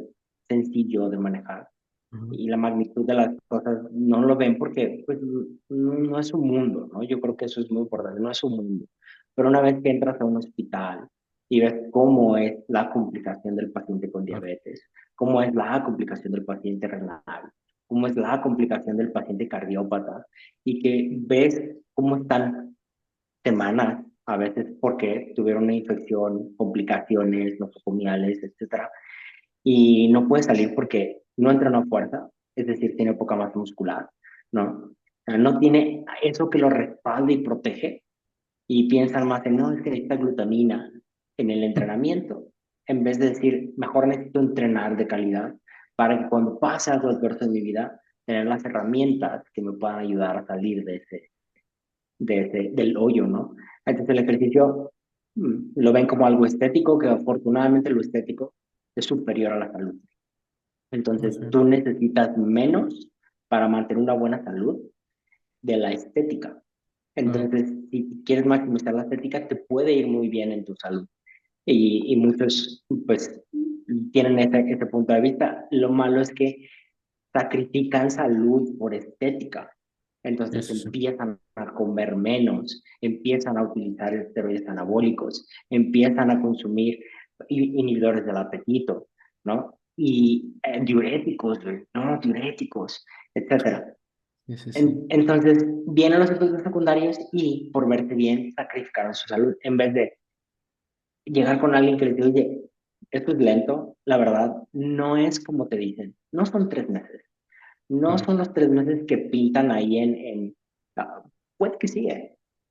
sencillo de manejar Ujú. y la magnitud de las cosas no lo ven porque pues, no es un mundo, ¿no? Yo creo que eso es muy importante, no es un mundo. Pero una vez que entras a un hospital y ves cómo es la complicación del paciente con Claro. diabetes, cómo es la complicación del paciente renal, cómo es la complicación del paciente cardiópata, y que ves cómo están semanas, a veces porque tuvieron una infección, complicaciones nosocomiales, etcétera, y no puede salir porque no entrena a fuerza, es decir, tiene poca masa muscular, ¿no? O sea, no tiene eso que lo respalda y protege, y piensan más en, no, es que necesita glutamina en el entrenamiento, en vez de decir, mejor necesito entrenar de calidad para que cuando pase algo adverso en mi vida, tener las herramientas que me puedan ayudar a salir del hoyo, ¿no? Entonces el ejercicio lo ven como algo estético, que afortunadamente lo estético es superior a la salud. No Entonces, sé. tú necesitas menos para mantener una buena salud de la estética. Claro. Entonces, si quieres maximizar la estética, te puede ir muy bien en tu salud. Y muchos, pues, tienen ese punto de vista. Lo malo es que sacrifican salud por estética. Entonces Eso sí. empiezan a comer menos, empiezan a utilizar esteroides anabólicos, empiezan a consumir inhibidores del apetito, ¿no? Y diuréticos, ¿no? Diuréticos, etcétera. Sí, sí, sí. Entonces vienen los efectos secundarios y por verse bien sacrificaron su salud en vez de llegar con alguien que les diga, oye, esto es lento, la verdad, no es como te dicen, no son 3 meses, no Claro, son los 3 meses que pintan ahí en puede que sí,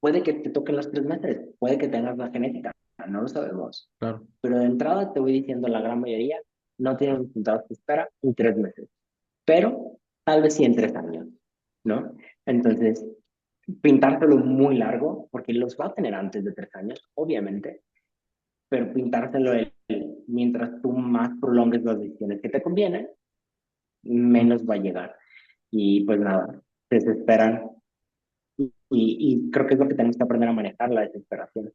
puede que te toquen los 3 meses, puede que tengas la genética, no lo sabemos. claro. Pero de entrada te voy diciendo, la gran mayoría no tienen los resultados que espera en 3 meses, pero tal vez sí en 3 años, ¿no? Entonces, pintárselo muy largo, porque los va a tener antes de 3 años, obviamente, pero pintárselo mientras tú más prolongues las decisiones que te convienen, menos va a llegar. Y pues nada, se desesperan. Y creo que es lo que tenemos que aprender a manejar, la desesperación.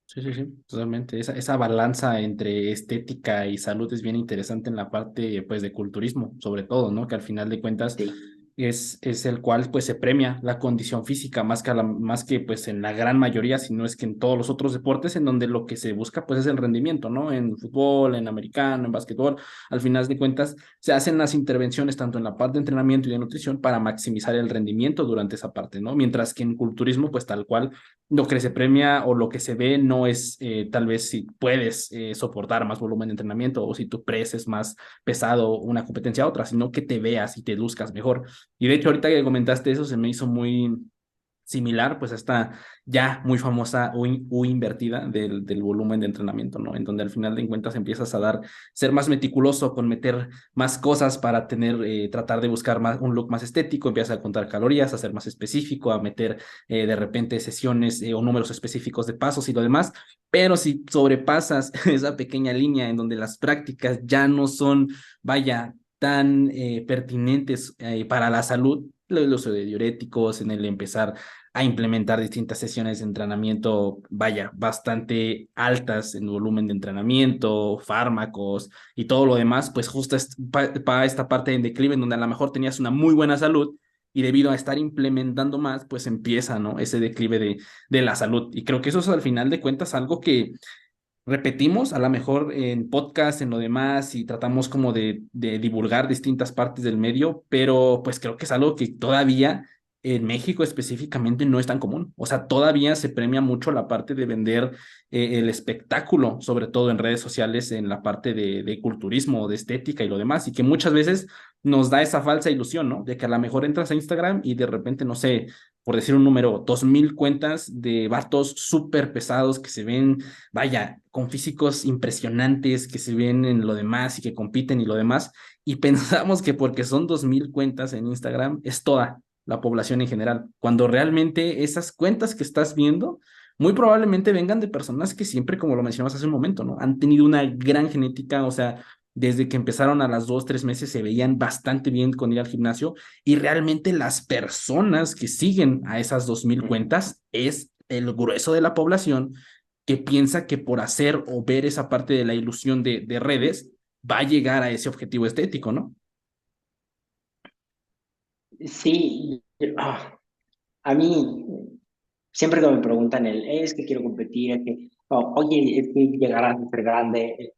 Sí, sí, sí, totalmente. Esa balanza entre estética y salud es bien interesante en la parte, pues, de culturismo, sobre todo, ¿no? Que al final de cuentas Sí, es el cual, pues, se premia la condición física más que, más que, pues, en la gran mayoría, sino es que en todos los otros deportes en donde lo que se busca, pues, es el rendimiento, ¿no? En fútbol, en americano, en básquetbol, al final de cuentas se hacen las intervenciones tanto en la parte de entrenamiento y de nutrición para maximizar el rendimiento durante esa parte, ¿no? Mientras que en culturismo, pues, tal cual lo que se premia o lo que se ve no es tal vez si puedes soportar más volumen de entrenamiento o si tu press es más pesado una competencia a otra, sino que te veas y te luzcas mejor. Y de hecho, ahorita que comentaste eso, se me hizo muy similar, pues a esta ya muy famosa U invertida del volumen de entrenamiento, ¿no? En donde al final de cuentas empiezas a ser más meticuloso con meter más cosas para tratar de buscar un look más estético, empiezas a contar calorías, a ser más específico, a meter de repente sesiones o números específicos de pasos y lo demás, pero si sobrepasas esa pequeña línea en donde las prácticas ya no son, vaya, tan pertinentes para la salud, el uso de diuréticos, en el empezar a implementar distintas sesiones de entrenamiento, vaya, bastante altas en volumen de entrenamiento, fármacos y todo lo demás, pues justo para esta parte en declive en donde a lo mejor tenías una muy buena salud y debido a estar implementando más, pues empieza, ¿no? Ese declive de la salud. Y creo que eso es al final de cuentas algo que repetimos a lo mejor en podcast, en lo demás, y tratamos como de divulgar distintas partes del medio, pero pues creo que es algo que todavía en México específicamente no es tan común. O sea, todavía se premia mucho la parte de vender el espectáculo, sobre todo en redes sociales, en la parte de culturismo, de estética y lo demás, y que muchas veces nos da esa falsa ilusión, ¿no? De que a lo mejor entras a Instagram y de repente, no sé, por decir un número, 2000 cuentas de vatos súper pesados que se ven, vaya, con físicos impresionantes que se ven en lo demás y que compiten y lo demás, y pensamos que porque son 2000 cuentas en Instagram es toda la población en general, cuando realmente esas cuentas que estás viendo muy probablemente vengan de personas que siempre, como lo mencionabas hace un momento, ¿no? Han tenido una gran genética, o sea, desde que empezaron a las 2, 3 meses se veían bastante bien con ir al gimnasio y realmente las personas que siguen a esas 2000 cuentas es el grueso de la población que piensa que por hacer o ver esa parte de la ilusión de redes va a llegar a ese objetivo estético, ¿no? sí, a mí siempre que me preguntan es que quiero competir, es que, oye, es que llegarás a ser grande,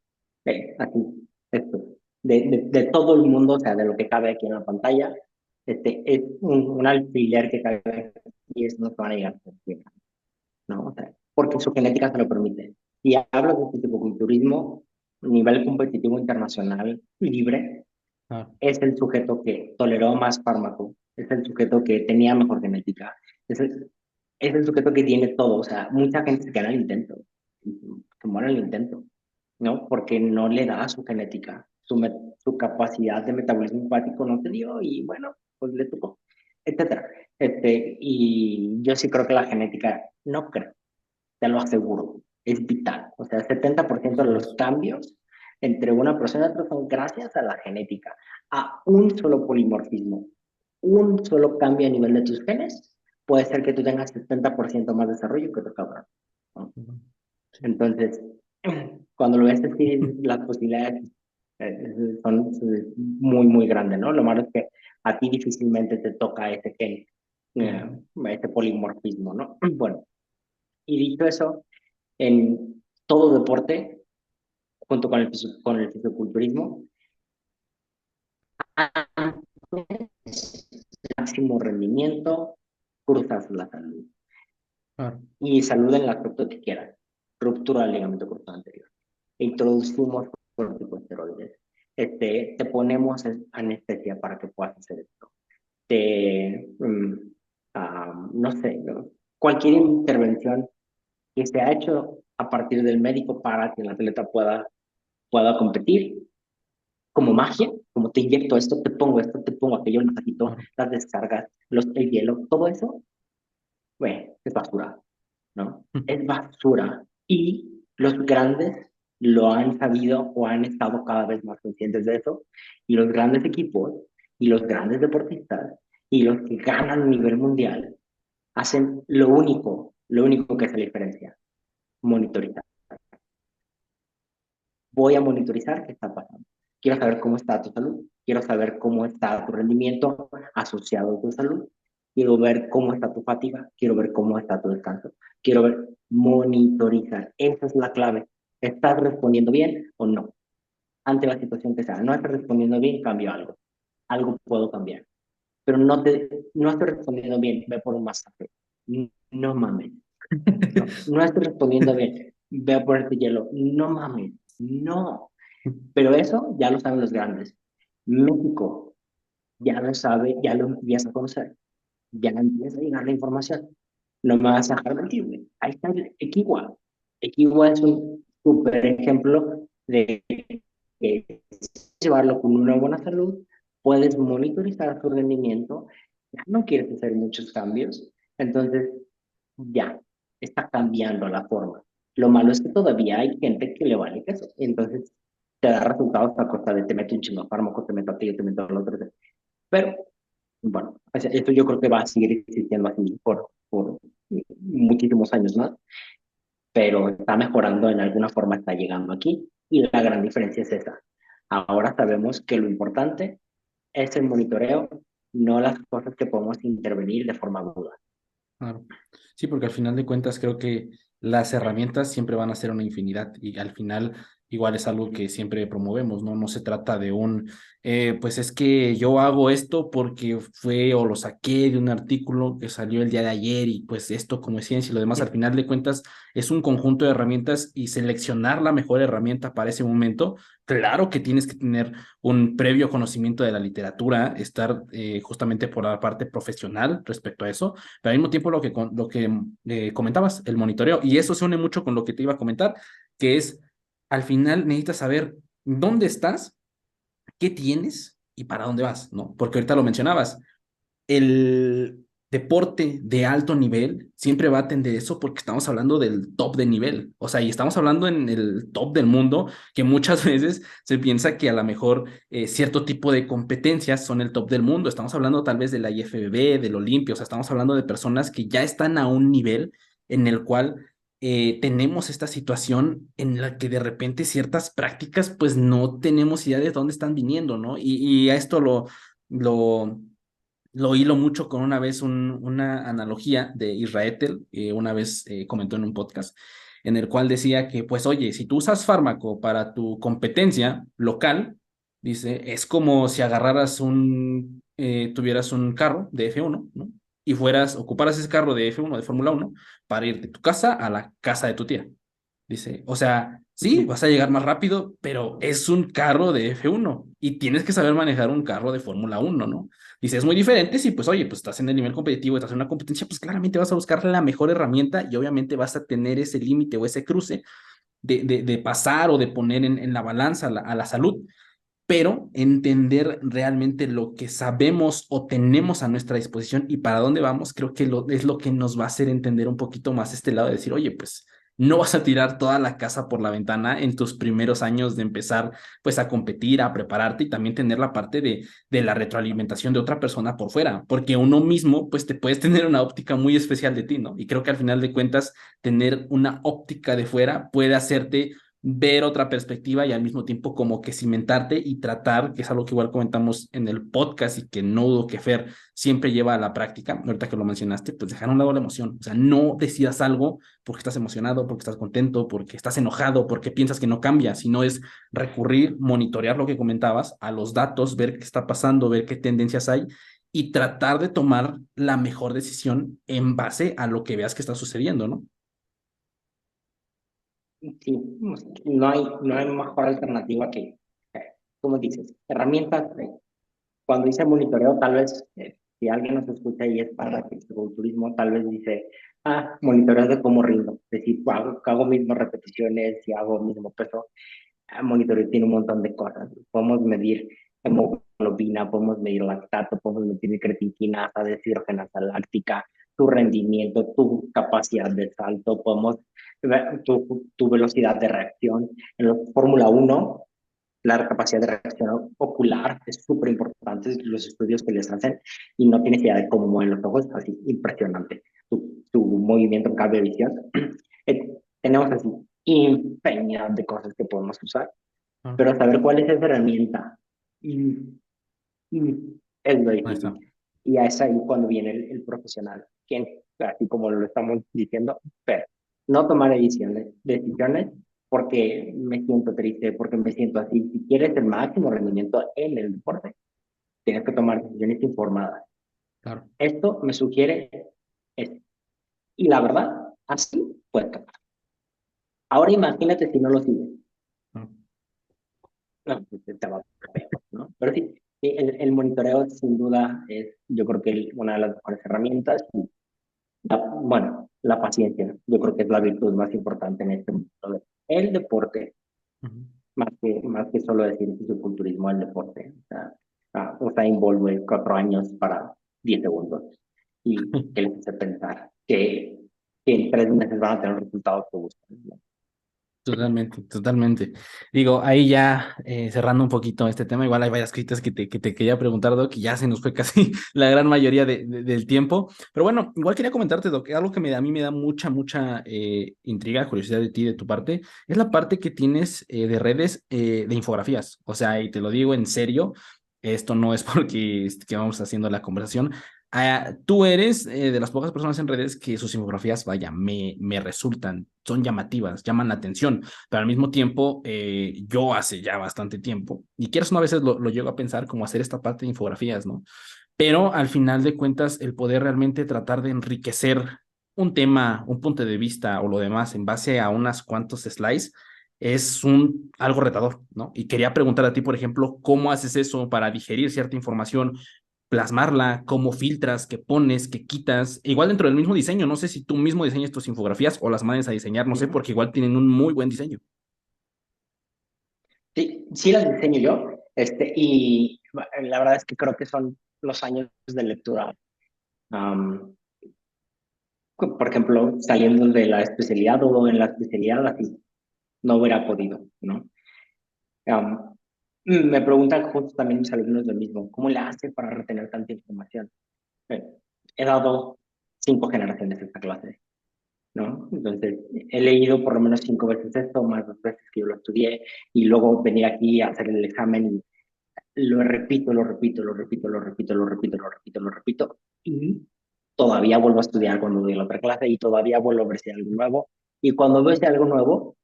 así, esto, de todo el mundo, o sea, de lo que cabe aquí en la pantalla, es un alfiler que cabe aquí y es no se van a llegar a ser grandes, ¿no? O sea, porque su genética se lo permite. Y hablo de fisicoculturismo, nivel competitivo internacional libre, Ah, es el sujeto que toleró más fármaco, es el sujeto que tenía mejor genética, es el sujeto que tiene todo. O sea, mucha gente se queda en el intento, se muere en el intento, ¿no? Porque no le da su genética, su capacidad de metabolismo hepático no se dio y bueno, pues le tocó, etcétera. Y yo sí creo que la genética, no creo, te lo aseguro, es vital. O sea, 70% de así los es. cambios entre una persona y otra son gracias a la genética, a un solo polimorfismo, un solo cambio a nivel de tus genes, puede ser que tú tengas 70% más desarrollo que otro cabrón, ¿no? Ujú. Sí. Entonces, cuando lo ves así, las posibilidades son muy, muy grandes, ¿no? Lo malo es que a ti difícilmente te toca ese gen, Ujú. este polimorfismo, ¿no? Bueno, y dicho eso, en todo deporte, junto con el fisiculturismo, máximo rendimiento, cruzas la salud. Claro. Y salud en la aspecto que quieras. Ruptura del ligamento cruzado anterior. Introducimos corticosteroides. Te ponemos anestesia para que puedas hacer esto. No sé, ¿no? Cualquier intervención que se ha hecho a partir del médico para que el atleta pueda competir, como magia, como te inyecto esto, te pongo aquello, el masajito, Claro. las descargas, el hielo, todo eso bueno, es basura, ¿no? Es basura. Y los grandes lo han sabido o han estado cada vez más conscientes de eso. Y los grandes equipos y los grandes deportistas y los que ganan a nivel mundial hacen lo único que hace la diferencia, monitorizar. Voy a monitorizar qué está pasando. Quiero saber cómo está tu salud, quiero saber cómo está tu rendimiento asociado a tu salud, quiero ver cómo está tu fatiga, quiero ver cómo está tu descanso, quiero ver, monitorizar. Esa es la clave. ¿Estás respondiendo bien o no? Ante la situación que sea, no estás respondiendo bien, cambio algo. Algo puedo cambiar. Pero no estoy respondiendo bien, ve por un masaje. No mames. No, no estoy respondiendo bien, ve a ponerte hielo. No mames. No. Pero eso ya lo saben los grandes. México ya lo sabe, ya lo empieza a conocer, ya empieza a llegar la información. No me vas a dejar mentir, güey. Ahí está el Equigua. Equigua es un súper ejemplo de que llevarlo con una buena salud, puedes monitorizar tu rendimiento, ya no quieres hacer muchos cambios, entonces ya está cambiando la forma. Lo malo es que todavía hay gente que le vale eso, entonces te da resultados a costa de te meto un chingo de fármaco, te meto a ti, te meto al otro. Pero bueno, o sea, esto yo creo que va a seguir existiendo así por muchísimos años más, pero está mejorando en alguna forma, está llegando aquí y la gran diferencia es esa. Ahora sabemos que lo importante es el monitoreo, no las cosas que podemos intervenir de forma aguda. Claro. Sí, porque al final de cuentas creo que las herramientas siempre van a ser una infinidad y al final igual es algo que siempre promovemos, ¿no? No se trata de pues es que yo hago esto porque fue o lo saqué de un artículo que salió el día de ayer y pues esto como es ciencia y lo demás, al final de cuentas es un conjunto de herramientas y seleccionar la mejor herramienta para ese momento. Claro que tienes que tener un previo conocimiento de la literatura, estar justamente por la parte profesional respecto a eso, pero al mismo tiempo lo que comentabas, el monitoreo, y eso se une mucho con lo que te iba a comentar, que es, al final necesitas saber dónde estás, qué tienes y para dónde vas, ¿no? Porque ahorita lo mencionabas, el deporte de alto nivel siempre va a atender eso porque estamos hablando del top de nivel, o sea, y estamos hablando en el top del mundo, que muchas veces se piensa que a lo mejor cierto tipo de competencias son el top del mundo, estamos hablando tal vez de la IFBB, del Olimpia, o sea, estamos hablando de personas que ya están a un nivel en el cual tenemos esta situación en la que de repente ciertas prácticas pues no tenemos idea de dónde están viniendo, ¿no? Y a esto lo lo hilo mucho con una vez una analogía de Israel, una vez comentó en un podcast, en el cual decía que, pues, oye, si tú usas fármaco para tu competencia local, dice, es como si agarraras tuvieras un carro de F1, ¿no? Y ocuparas ese carro de F1, de Fórmula 1, para ir de tu casa a la casa de tu tía. Dice, o sea, sí, vas a llegar más rápido, pero es un carro de F1 y tienes que saber manejar un carro de Fórmula 1, ¿no? Dice, es muy diferente si, pues, oye, pues estás en el nivel competitivo, estás en una competencia, pues claramente vas a buscar la mejor herramienta y obviamente vas a tener ese límite o ese cruce de pasar o de poner en la balanza a la salud, pero entender realmente lo que sabemos o tenemos a nuestra disposición y para dónde vamos, creo que es lo que nos va a hacer entender un poquito más este lado de decir, oye, pues no vas a tirar toda la casa por la ventana en tus primeros años de empezar pues a competir, a prepararte y también tener la parte de la retroalimentación de otra persona por fuera, porque uno mismo pues te puedes tener una óptica muy especial de ti, ¿no? Y creo que al final de cuentas tener una óptica de fuera puede hacerte ver otra perspectiva y al mismo tiempo como que cimentarte y tratar, que es algo que igual comentamos en el podcast y que no dudo que Fer siempre lleva a la práctica, ahorita que lo mencionaste, pues dejar a un lado la emoción, o sea, no decidas algo porque estás emocionado, porque estás contento, porque estás enojado, porque piensas que no cambia, sino es recurrir, monitorear lo que comentabas, a los datos, ver qué está pasando, ver qué tendencias hay y tratar de tomar la mejor decisión en base a lo que veas que está sucediendo, ¿no? Sí, no hay mejor alternativa que, como dices, herramientas. Cuando dice monitoreo, tal vez, si alguien nos escucha y es para el turismo, tal vez dice, monitoreo de cómo rindo, de si hago mismas repeticiones, si hago mismo peso. Monitoreo tiene un montón de cosas. Podemos medir hemoglobina, podemos medir lactato, podemos medir creatinina, deshidrogenasa láctica, tu rendimiento, tu capacidad de salto, podemos ver tu velocidad de reacción. En la Fórmula 1, la capacidad de reacción ocular es súper importante, los estudios que les hacen, y no tienes idea de cómo mueven los ojos, así impresionante. Tu movimiento en cambio de visión. Tenemos así infinidad de cosas que podemos usar, Ah, pero saber cuál es esa herramienta y, y es lo ahí está. difícil. Y es ahí cuando viene el profesional, quien, así como lo estamos diciendo, pero no tomar decisiones porque me siento triste, porque me siento así. Si quieres el máximo rendimiento en el deporte, tienes que tomar decisiones informadas. Claro. Esto me sugiere esto. Y la verdad, así pues. Ahora imagínate si no lo sigues. Ah, No, pues te va peor, ¿no? Pero sí, sí, el monitoreo sin duda es, yo creo que una de las mejores herramientas. Y bueno, la paciencia, yo creo que es la virtud más importante en este mundo. El deporte, ujú. más que solo decir fisiculturismo, el deporte. O sea, envuelve 4 años para 10 segundos. Y que les hace pensar que en 3 meses van a tener resultados que gustan, ¿no? Totalmente, totalmente. Digo, ahí ya cerrando un poquito este tema, igual hay varias cositas que te quería preguntar, Doc, y ya se nos fue casi la gran mayoría del tiempo. Pero bueno, igual quería comentarte, Doc, algo que a mí me da mucha intriga, curiosidad de ti, de tu parte, es la parte que tienes de redes de infografías. O sea, y te lo digo en serio, esto no es porque que vamos haciendo la conversación. Tú eres de las pocas personas en redes que sus infografías, vaya, me resultan, son llamativas, llaman la atención, pero al mismo tiempo, yo hace ya bastante tiempo, y quieras o no, a veces lo llego a pensar como hacer esta parte de infografías, ¿no? Pero al final de cuentas, el poder realmente tratar de enriquecer un tema, un punto de vista o lo demás en base a unas cuantos slides, es algo retador, ¿no? Y quería preguntar a ti, por ejemplo, ¿cómo haces eso para digerir cierta información, plasmarla, cómo filtras, qué pones, qué quitas? Igual dentro del mismo diseño, no sé si tú mismo diseñas tus infografías o las mandes a diseñar, no sé, Ujú. porque igual tienen un muy buen diseño. Sí, sí las diseño yo, y la verdad es que creo que son los años de lectura. Am, por ejemplo, saliendo de la especialidad o en la especialidad, así no hubiera podido, ¿no? Am, Me preguntan justo también mis alumnos lo mismo, ¿cómo le hace para retener tanta información? Eh, He dado 5 generaciones de esta clase, ¿no? Entonces, he leído por lo menos 5 veces esto, más 2 veces que yo lo estudié, y luego venir aquí a hacer el examen y lo repito, lo repito, lo repito, lo repito, lo repito, lo repito, lo repito, y todavía vuelvo a estudiar cuando doy la otra clase y todavía vuelvo a ver si hay algo nuevo. Y cuando veo si hay algo nuevo,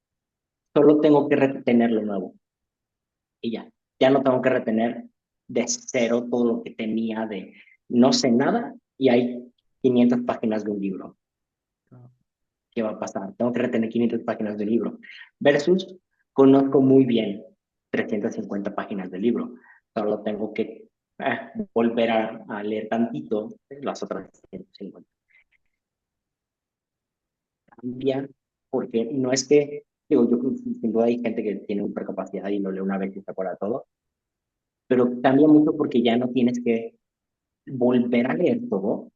solo tengo que retener lo nuevo y ya no tengo que retener de cero todo lo que tenía de no sé nada y hay 500 páginas de un libro. ¿Qué va a pasar? Tengo que retener 500 páginas de libro versus conozco muy bien 350 páginas del libro. Solo tengo que volver a leer tantito las otras 150. Cambia porque no es que, digo, yo sin duda hay gente que tiene supercapacidad y lo lee una vez y se acuerda todo, pero cambia mucho porque ya no tienes que volver a leer todo.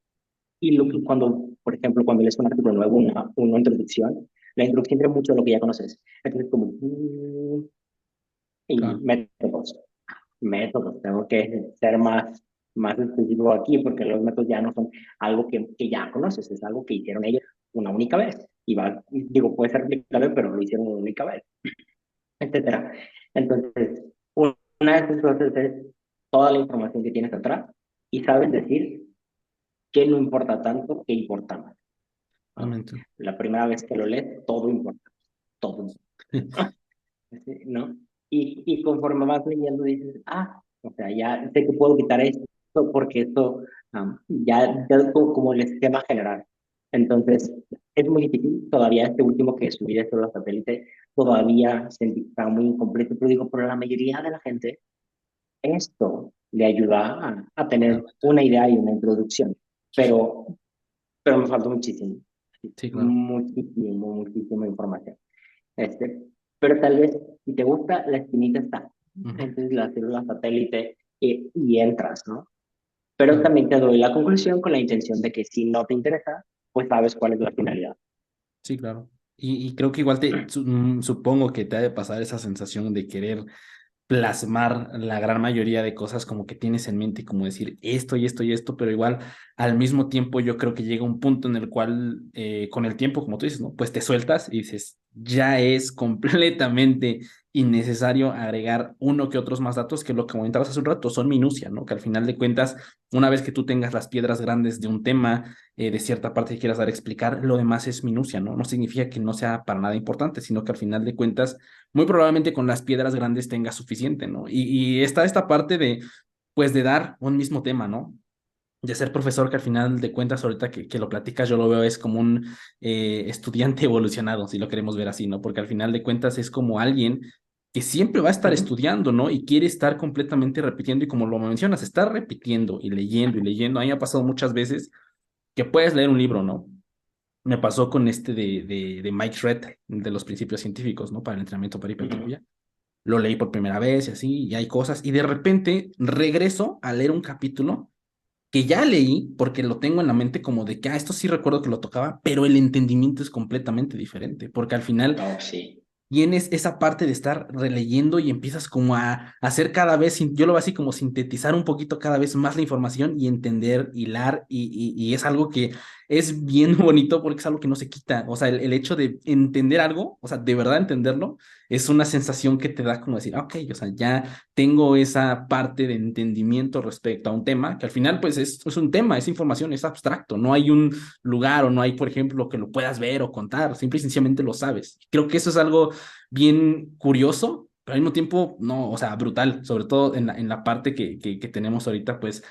Y cuando, por ejemplo, cuando lees un artículo nuevo, una introducción, la introducción tiene mucho de lo que ya conoces. Entonces, como, y Claro. métodos, tengo que ser más específico aquí porque los métodos ya no son algo que ya conoces, es algo que hicieron ellos una única vez. Digo, puede ser replicable, pero lo hicieron una única vez, etcétera. Entonces, una de esas cosas es toda la información que tienes atrás y sabes decir qué no importa tanto, qué importa más, ¿no? Realmente. La primera vez que lo lees, todo importa, todo, ¿no? Y conforme vas leyendo dices, o sea, ya sé que puedo quitar esto porque esto ya es como el esquema general. Entonces, es muy difícil. Todavía este último que subí de solo satélite, todavía sentí que estaba muy incompleto, pero digo, pero la mayoría de la gente, esto le ayuda a tener Realmente. una idea y una introducción. Pero, pero me faltó muchísimo, Sí, claro. muchísimo, muchísima información. Este, pero tal vez, si te gusta, la espinita está. Ujú. Entonces la célula satélite y entras, ¿no? pero Claro. también te doy la conclusión con la intención de que si no te interesa, pues sabes cuál es la finalidad. Sí, claro. Y creo que igual supongo que te ha de pasar esa sensación de querer plasmar la gran mayoría de cosas como que tienes en mente, como decir esto y esto y esto, pero igual al mismo tiempo yo creo que llega un punto en el cual con el tiempo, como tú dices, ¿no? Pues te sueltas y dices, ya es completamente innecesario agregar uno que otros más datos que lo que comentabas hace un rato son minucia, ¿no? Que al final de cuentas, una vez que tú tengas las piedras grandes de un tema, de cierta parte que quieras dar a explicar, lo demás es minucia, ¿no? No significa que no sea para nada importante, sino que al final de cuentas muy probablemente con las piedras grandes tenga suficiente, ¿no? Y está esta parte de, pues, de dar un mismo tema, ¿no? De ser profesor, que al final de cuentas, ahorita que lo platicas, yo lo veo es como un estudiante evolucionado, si lo queremos ver así, ¿no? Porque al final de cuentas es como alguien que siempre va a estar Ujú. estudiando, ¿no? Y quiere estar completamente repitiendo, y como lo mencionas, está repitiendo y leyendo y leyendo. A mí me ha pasado muchas veces que puedes leer un libro, ¿no? Me pasó con este de Mike Shred, de los principios científicos, ¿no? Para el entrenamiento para Ujú. hipertrofia. Lo leí por primera vez y así, y hay cosas, y de repente regreso a leer un capítulo que ya leí porque lo tengo en la mente como de que, esto sí recuerdo que lo tocaba, pero el entendimiento es completamente diferente, porque al final Oh, sí. tienes esa parte de estar releyendo y empiezas como a hacer cada vez, yo lo veo así como sintetizar un poquito cada vez más la información y entender, hilar, y es algo que es bien bonito porque es algo que no se quita. O sea, el hecho de entender algo, o sea, de verdad entenderlo, es una sensación que te da como decir, ok, o sea, ya tengo esa parte de entendimiento respecto a un tema, que al final pues es un tema, es información, es abstracto, no hay un lugar o no hay, por ejemplo, que lo puedas ver o contar, simple y sencillamente lo sabes. Creo que eso es algo bien curioso, pero al mismo tiempo, no, o sea, brutal, sobre todo en la parte que tenemos ahorita, pues,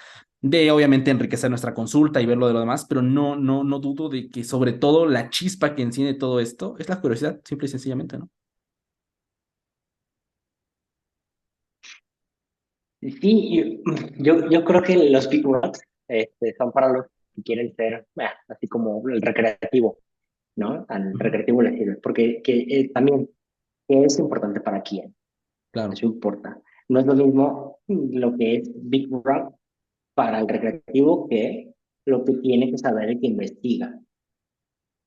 de obviamente enriquecer nuestra consulta y ver lo de lo demás, pero no dudo de que sobre todo la chispa que enciende todo esto es la curiosidad, simple y sencillamente, ¿no? Sí, yo creo que los Big Rocks son para los que quieren ser así como el recreativo, ¿no? Al Ujú. recreativo les sirve, porque también ¿qué es importante para quién? Claro, Eso importa. No es lo mismo lo que es Big Rock para el recreativo que lo que tiene que saber el que investiga.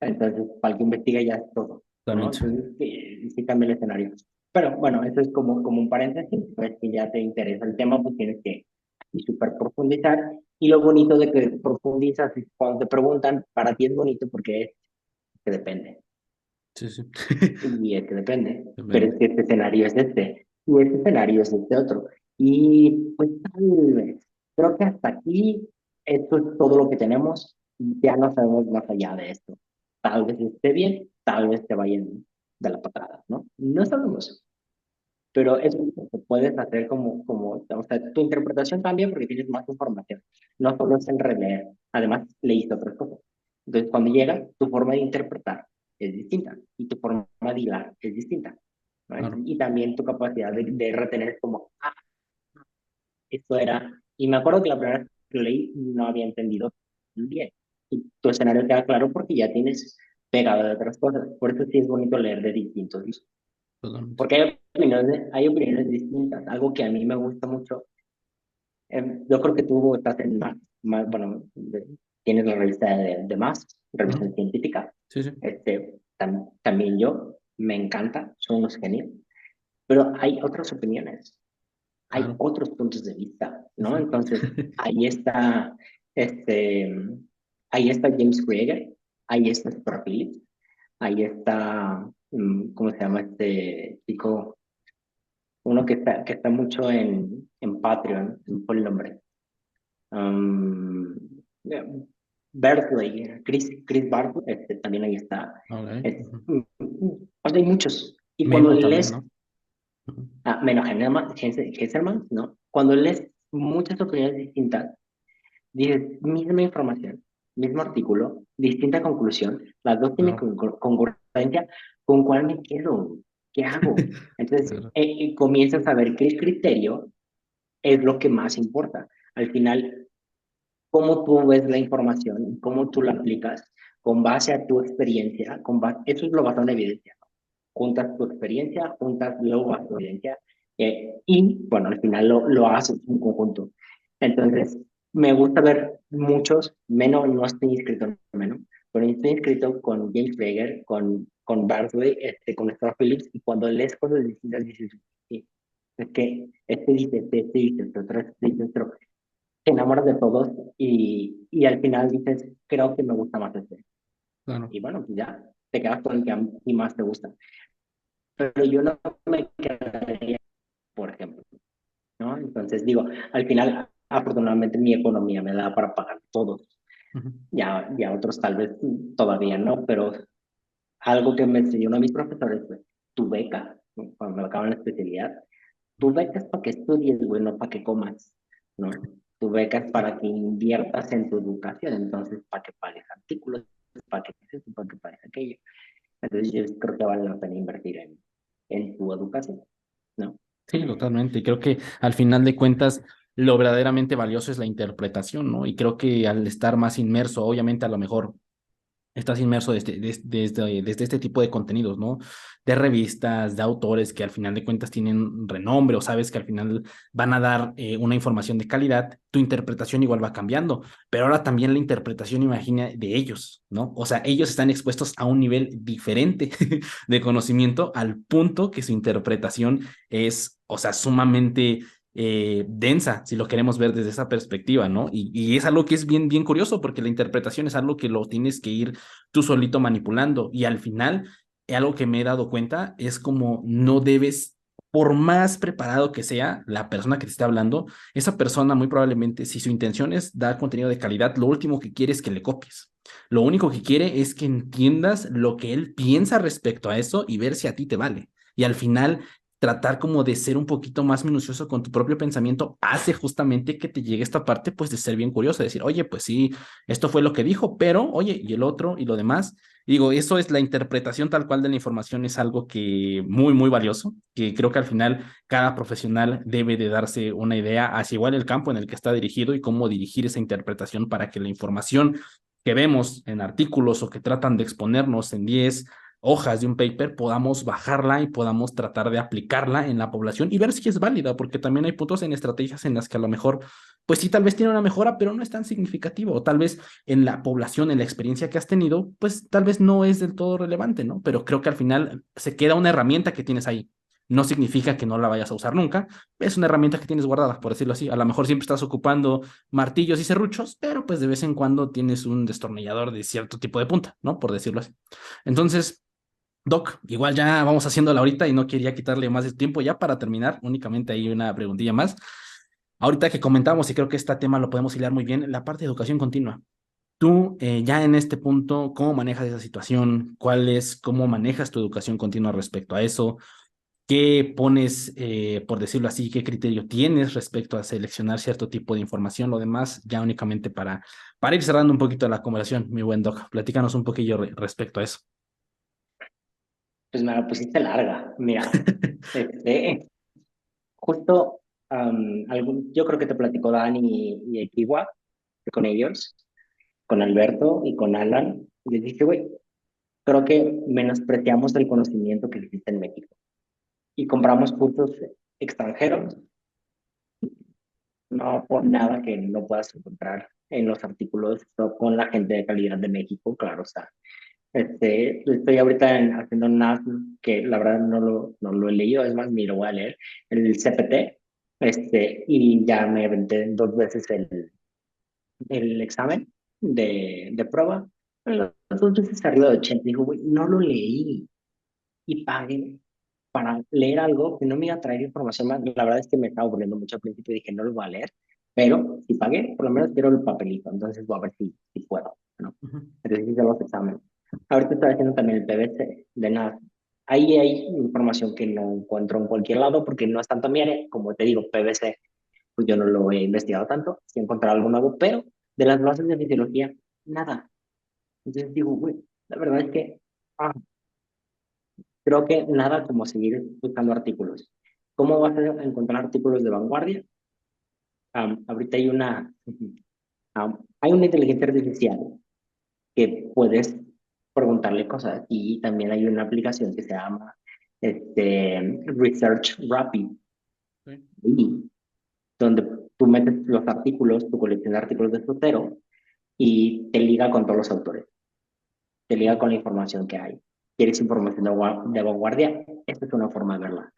Entonces, para el que investiga ya es todo, ¿no? totalmente. Entonces, sí cambia el escenario. Pero bueno, eso es como un paréntesis, pues que ya te interesa el tema, pues tienes que y súper profundizar. Y lo bonito de que profundizas es cuando te preguntan, para ti es bonito porque es que depende. Sí, sí. Y es que depende. Pero es Depende. que este escenario es este, y este escenario es este otro. Y pues tal vez, creo que hasta aquí esto es todo lo que tenemos. Ya no sabemos más allá de esto. Tal vez esté bien, tal vez te vayan de la patada, ¿no? No sabemos. Pero es lo que puedes hacer o sea, tu interpretación cambia porque tienes más información. No solo es el releer, además leíste otras cosas. Entonces, cuando llega, tu forma de interpretar es distinta y tu forma de hilar es distinta, ¿no? Claro. Y también tu capacidad de retener como, esto era, y me acuerdo que la primera vez que lo leí no había entendido bien. Y tu escenario queda claro porque ya tienes pegado de otras cosas. Por eso sí es bonito leer de distintos libros. Totalmente. Porque hay opiniones distintas. Algo que a mí me gusta mucho. Yo creo que tú estás en bueno, tienes la revista de Más, revista Ujú. científica. Sí, sí, También yo, me encanta, son unos genios. Pero hay otras opiniones, hay claro. otros puntos de vista, Sí, ¿no? sí. Entonces, este, ahí está James Krieger, ahí está Stuart Phillips, ahí está, ¿cómo se llama este chico? Uno que está mucho en Patreon, por el nombre. Um, yeah, Berkeley, Chris Bartlett, también ahí está. Ok. Ujú. O sea, hay muchos. Y cuando Memo también, lees, ¿no? Ujú. menos Hesselman, ¿no? Cuando lees muchas opiniones distintas, dices, misma información, mismo artículo, distinta conclusión, las dos tienen Claro. congruencia, ¿con cuál me quedo? ¿Qué hago? Entonces, Claro. comienzas a ver que el criterio es lo que más importa. Al final, cómo tú ves la información, cómo tú la aplicas con base a tu experiencia, eso es lo basado en evidencia. Juntas tu experiencia, juntas luego a tu evidencia y bueno, al final lo haces en conjunto. Entonces, me gusta ver muchos, menos no estoy inscrito en menos, pero estoy inscrito con James Prager, con Bartley, con Star Phillips, y cuando lees cosas distintas dices, sí, es que este dice esto, otro este dice esto, te enamoras de todos y al final dices, creo que me gusta más este. Claro. Y bueno, pues ya, te quedas con el que a ti más te gusta. Pero yo no me quedaría, por ejemplo, ¿no? Entonces digo, al final, afortunadamente mi economía me da para pagar todos. Ujú. Ya otros tal vez todavía no, pero algo que me enseñó uno de mis profesores fue, tu beca, ¿no? Cuando me acaban la especialidad, tu beca es para que estudies, güey, no para que comas, ¿no? Tu beca es para que inviertas en tu educación, entonces para que pagues artículos, para que haces esto, para que pagues aquello. Entonces yo creo que vale la pena invertir en tu educación, ¿no? Sí, totalmente. Y creo que al final de cuentas lo verdaderamente valioso es la interpretación, ¿no? Y creo que al estar más inmerso, obviamente a lo mejor estás inmerso desde este tipo de contenidos, ¿no? De revistas, de autores que al final de cuentas tienen renombre o sabes que al final van a dar una información de calidad, tu interpretación igual va cambiando, pero ahora también la interpretación, imagina, de ellos, ¿no? O sea, ellos están expuestos a un nivel diferente de conocimiento al punto que su interpretación es, o sea, sumamente densa, si lo queremos ver desde esa perspectiva, ¿no? Y es algo que es bien, bien curioso, porque la interpretación es algo que lo tienes que ir tú solito manipulando. Y al final, algo que me he dado cuenta es como no debes, por más preparado que sea la persona que te esté hablando, esa persona muy probablemente, si su intención es dar contenido de calidad, lo último que quiere es que le copies. Lo único que quiere es que entiendas lo que él piensa respecto a eso y ver si a ti te vale. Y al final, tratar como de ser un poquito más minucioso con tu propio pensamiento hace justamente que te llegue esta parte, pues de ser bien curioso, de decir, oye, pues sí, esto fue lo que dijo, pero oye, y el otro y lo demás. Digo, eso es la interpretación tal cual de la información, es algo que muy, muy valioso, que creo que al final cada profesional debe de darse una idea hacia igual el campo en el que está dirigido y cómo dirigir esa interpretación para que la información que vemos en artículos o que tratan de exponernos en 10 hojas de un paper, podamos bajarla y podamos tratar de aplicarla en la población y ver si es válida, porque también hay puntos en estrategias en las que a lo mejor, pues sí, tal vez tiene una mejora, pero no es tan significativo, o tal vez en la población, en la experiencia que has tenido, pues tal vez no es del todo relevante, ¿no? Pero creo que al final se queda una herramienta que tienes ahí. No significa que no la vayas a usar nunca, es una herramienta que tienes guardada, por decirlo así. A lo mejor siempre estás ocupando martillos y serruchos, pero pues de vez en cuando tienes un destornillador de cierto tipo de punta, ¿no? Por decirlo así. Entonces, Doc, igual ya vamos haciéndola ahorita y no quería quitarle más de tiempo ya para terminar, únicamente hay una preguntilla más. Ahorita que comentamos, y creo que este tema lo podemos hilar muy bien, la parte de educación continua. Tú, ya en este punto, ¿cómo manejas esa situación? ¿Cómo manejas tu educación continua respecto a eso? ¿Qué pones, por decirlo así, qué criterio tienes respecto a seleccionar cierto tipo de información? Lo demás, ya únicamente para ir cerrando un poquito la conversación, mi buen Doc, platícanos un poquillo respecto a eso. Pues me la pusiste larga. Mira, justo yo creo que te platicó Dani y Ekiwa, que con ellos, con Alberto y con Alan, y les dije, güey, creo que menospreciamos el conocimiento que existe en México y compramos cursos extranjeros, no por nada que no puedas encontrar en los artículos o con la gente de calidad de México, claro, o sea, estoy ahorita haciendo un que la verdad no lo he leído, es más, ni lo voy a leer, el CPT, y ya me aventé dos veces el examen de prueba, las dos veces arriba de 80, digo, güey, no lo leí y pagué para leer algo que no me iba a traer información más. La verdad es que me estaba aburriendo mucho al principio y dije, no lo voy a leer, pero si pagué, por lo menos quiero el papelito, entonces voy a ver si puedo, ¿no? Ujú. Entonces hice los exámenes. Ahorita estoy haciendo también el PBC de nada. Ahí hay información que no encuentro en cualquier lado porque no es tanto mi área. Como te digo, PBC, pues yo no lo he investigado tanto, si he encontrado algo nuevo, pero de las bases de fisiología, nada. Entonces digo, güey, la verdad es que ah, creo que nada como seguir buscando artículos. ¿Cómo vas a encontrar artículos de vanguardia? Ahorita hay una inteligencia artificial que puedes preguntarle cosas y también hay una aplicación que se llama Research Rapid, Sí. y donde tú metes los artículos, tu colección de artículos de Zotero y te liga con todos los autores, te liga con la información que hay. ¿Quieres información de vanguardia? Esta es una forma de verla.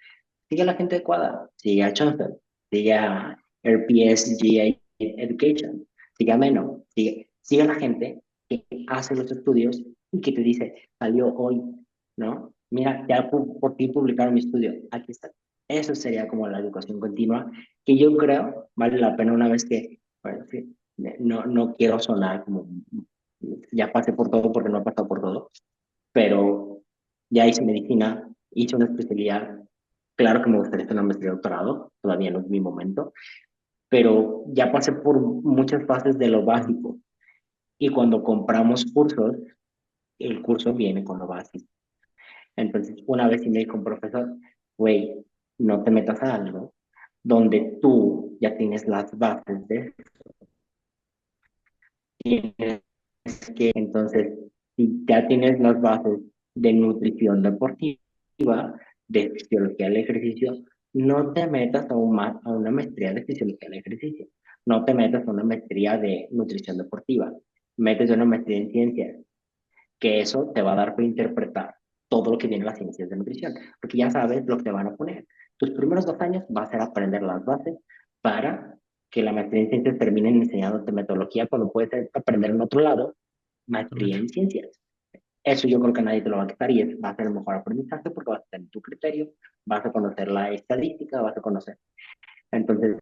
Sigue a la gente adecuada, sigue a Chancellor, sigue a RPS Education, sigue a Meno, sigue a la gente que hace los estudios y que te dice, salió hoy, ¿no? Mira, ya por ti publicaron mi estudio, aquí está. Eso sería como la educación continua, que yo creo vale la pena una vez que, bueno, sí, no quiero sonar como, ya pasé por todo porque no he pasado por todo, pero ya hice medicina, hice una especialidad. Claro que me gustaría hacer una maestría de doctorado, todavía no es mi momento, pero ya pasé por muchas fases de lo Claro. básico. Y cuando compramos cursos, el curso viene con lo básico. Entonces, una vez sí me dijo un profesor, güey, no te metas a algo donde tú ya tienes las bases de tienes que, entonces, si ya tienes las bases de nutrición deportiva, de fisiología del ejercicio, no te metas a una maestría de fisiología del ejercicio, no te metas a una maestría de nutrición deportiva, metes a una maestría en ciencias, que eso te va a dar para interpretar todo lo que viene en las ciencias de nutrición, porque ya sabes lo que te van a poner. Tus primeros 2 años va a ser aprender las bases para que la maestría en ciencias termine enseñándote metodología cuando puedes aprender en otro lado maestría Totalmente. en ciencias. Eso yo creo que nadie te lo va a quitar y va a ser el mejor aprendizaje porque vas a tener tu criterio, vas a conocer la estadística, vas a conocer. Entonces,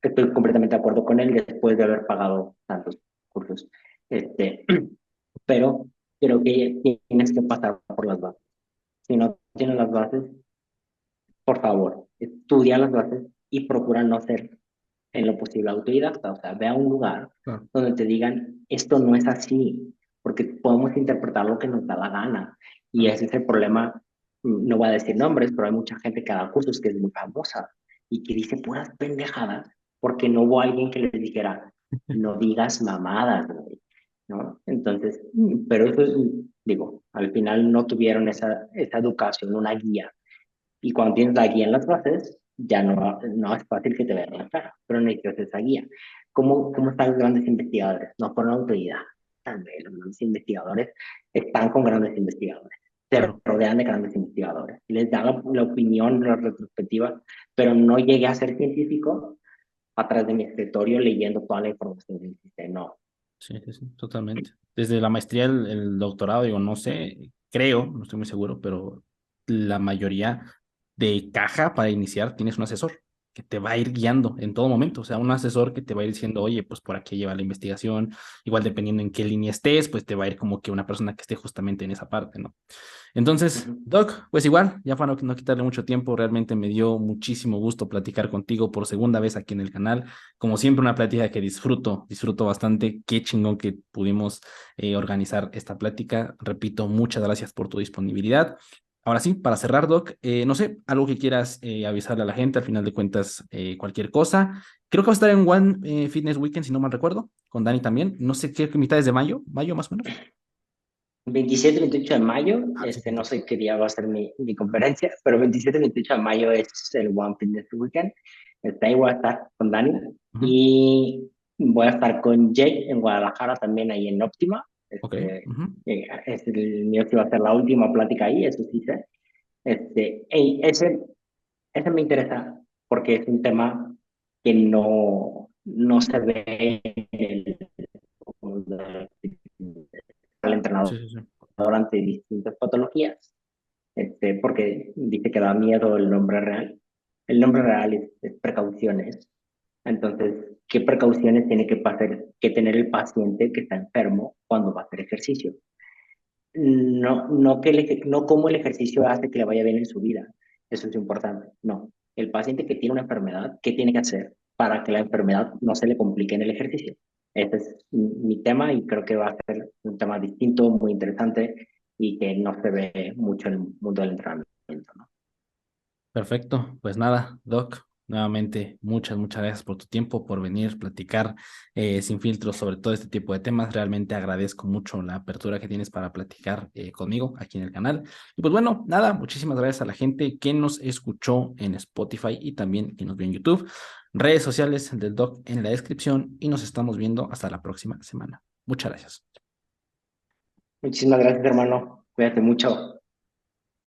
estoy completamente de acuerdo con él después de haber pagado tantos cursos. Este, pero creo que tienes que pasar por las bases. Si no tienes las bases, por favor, estudia las bases y procura no ser en lo posible autodidacta. O sea, ve a un lugar Claro. donde te digan, esto no es así, porque podemos interpretar lo que nos da la gana. Y Claro. ese es el problema. No voy a decir nombres, pero hay mucha gente que da cursos que es muy famosa y que dice puras pendejadas porque no hubo alguien que les dijera, no digas mamadas, güey, ¿no? Entonces, pero eso es, digo, al final no tuvieron esa educación, una guía. Y cuando tienes la guía en las bases, ya no es fácil que te vean la cara, pero necesitas esa guía. ¿Cómo están los grandes investigadores? No por autoridad. Tal vez los grandes investigadores están con grandes investigadores. Se Claro. rodean de grandes investigadores. Y les dan la opinión, la retrospectiva, pero no llegué a ser científico atrás de mi escritorio leyendo toda la información que existe. No. Sí, sí, sí, totalmente. Desde la maestría, el doctorado, digo, no sé, creo, no estoy muy seguro, pero la mayoría de caja para iniciar tienes un asesor que te va a ir guiando en todo momento, o sea, un asesor que te va a ir diciendo, oye, pues por aquí lleva la investigación, igual dependiendo en qué línea estés, pues te va a ir como que una persona que esté justamente en esa parte, ¿no? Entonces, Ujú. Doc, pues igual, ya para no quitarle mucho tiempo, realmente me dio muchísimo gusto platicar contigo por segunda vez aquí en el canal. Como siempre, una plática que disfruto bastante. Qué chingón que pudimos organizar esta plática. Repito, muchas gracias por tu disponibilidad. Ahora sí, para cerrar, Doc, no sé, algo que quieras avisarle a la gente, al final de cuentas, cualquier cosa. Creo que va a estar en One Fitness Weekend, si no mal recuerdo, con Dani también. No sé qué, mitades de mayo más o menos. 27 y 28 de mayo, Ah, sí, no entonces. sé qué día va a ser mi conferencia, pero 27 y 28 de mayo es el One Fitness Weekend. Está ahí voy a estar con Dani Ujú. y voy a estar con Jake en Guadalajara también ahí en Óptima. Ok. Ujú. El mío que va a ser la última plática ahí, eso sí sé. Ese me interesa porque es un tema que no se ve en el Sí, entrenador sí, sí. ante distintas patologías, porque dice que da miedo el nombre real. El nombre real es precauciones. Entonces, ¿qué precauciones tiene que tener el paciente que está enfermo cuando va a hacer ejercicio? No cómo el ejercicio hace que le vaya bien en su vida. Eso es importante. No. El paciente que tiene una enfermedad, ¿qué tiene que hacer para que la enfermedad no se le complique en el ejercicio? Ese es mi tema y creo que va a ser un tema distinto, muy interesante y que no se ve mucho en el mundo del entrenamiento, ¿no? Perfecto. Pues nada, Doc. Nuevamente, muchas gracias por tu tiempo, por venir, platicar sin filtros sobre todo este tipo de temas. Realmente agradezco mucho la apertura que tienes para platicar conmigo aquí en el canal. Y pues bueno, nada, muchísimas gracias a la gente que nos escuchó en Spotify y también que nos vio en YouTube. Redes sociales del Doc en la descripción y nos estamos viendo hasta la próxima semana. Muchas gracias. Muchísimas gracias, hermano. Cuídate mucho.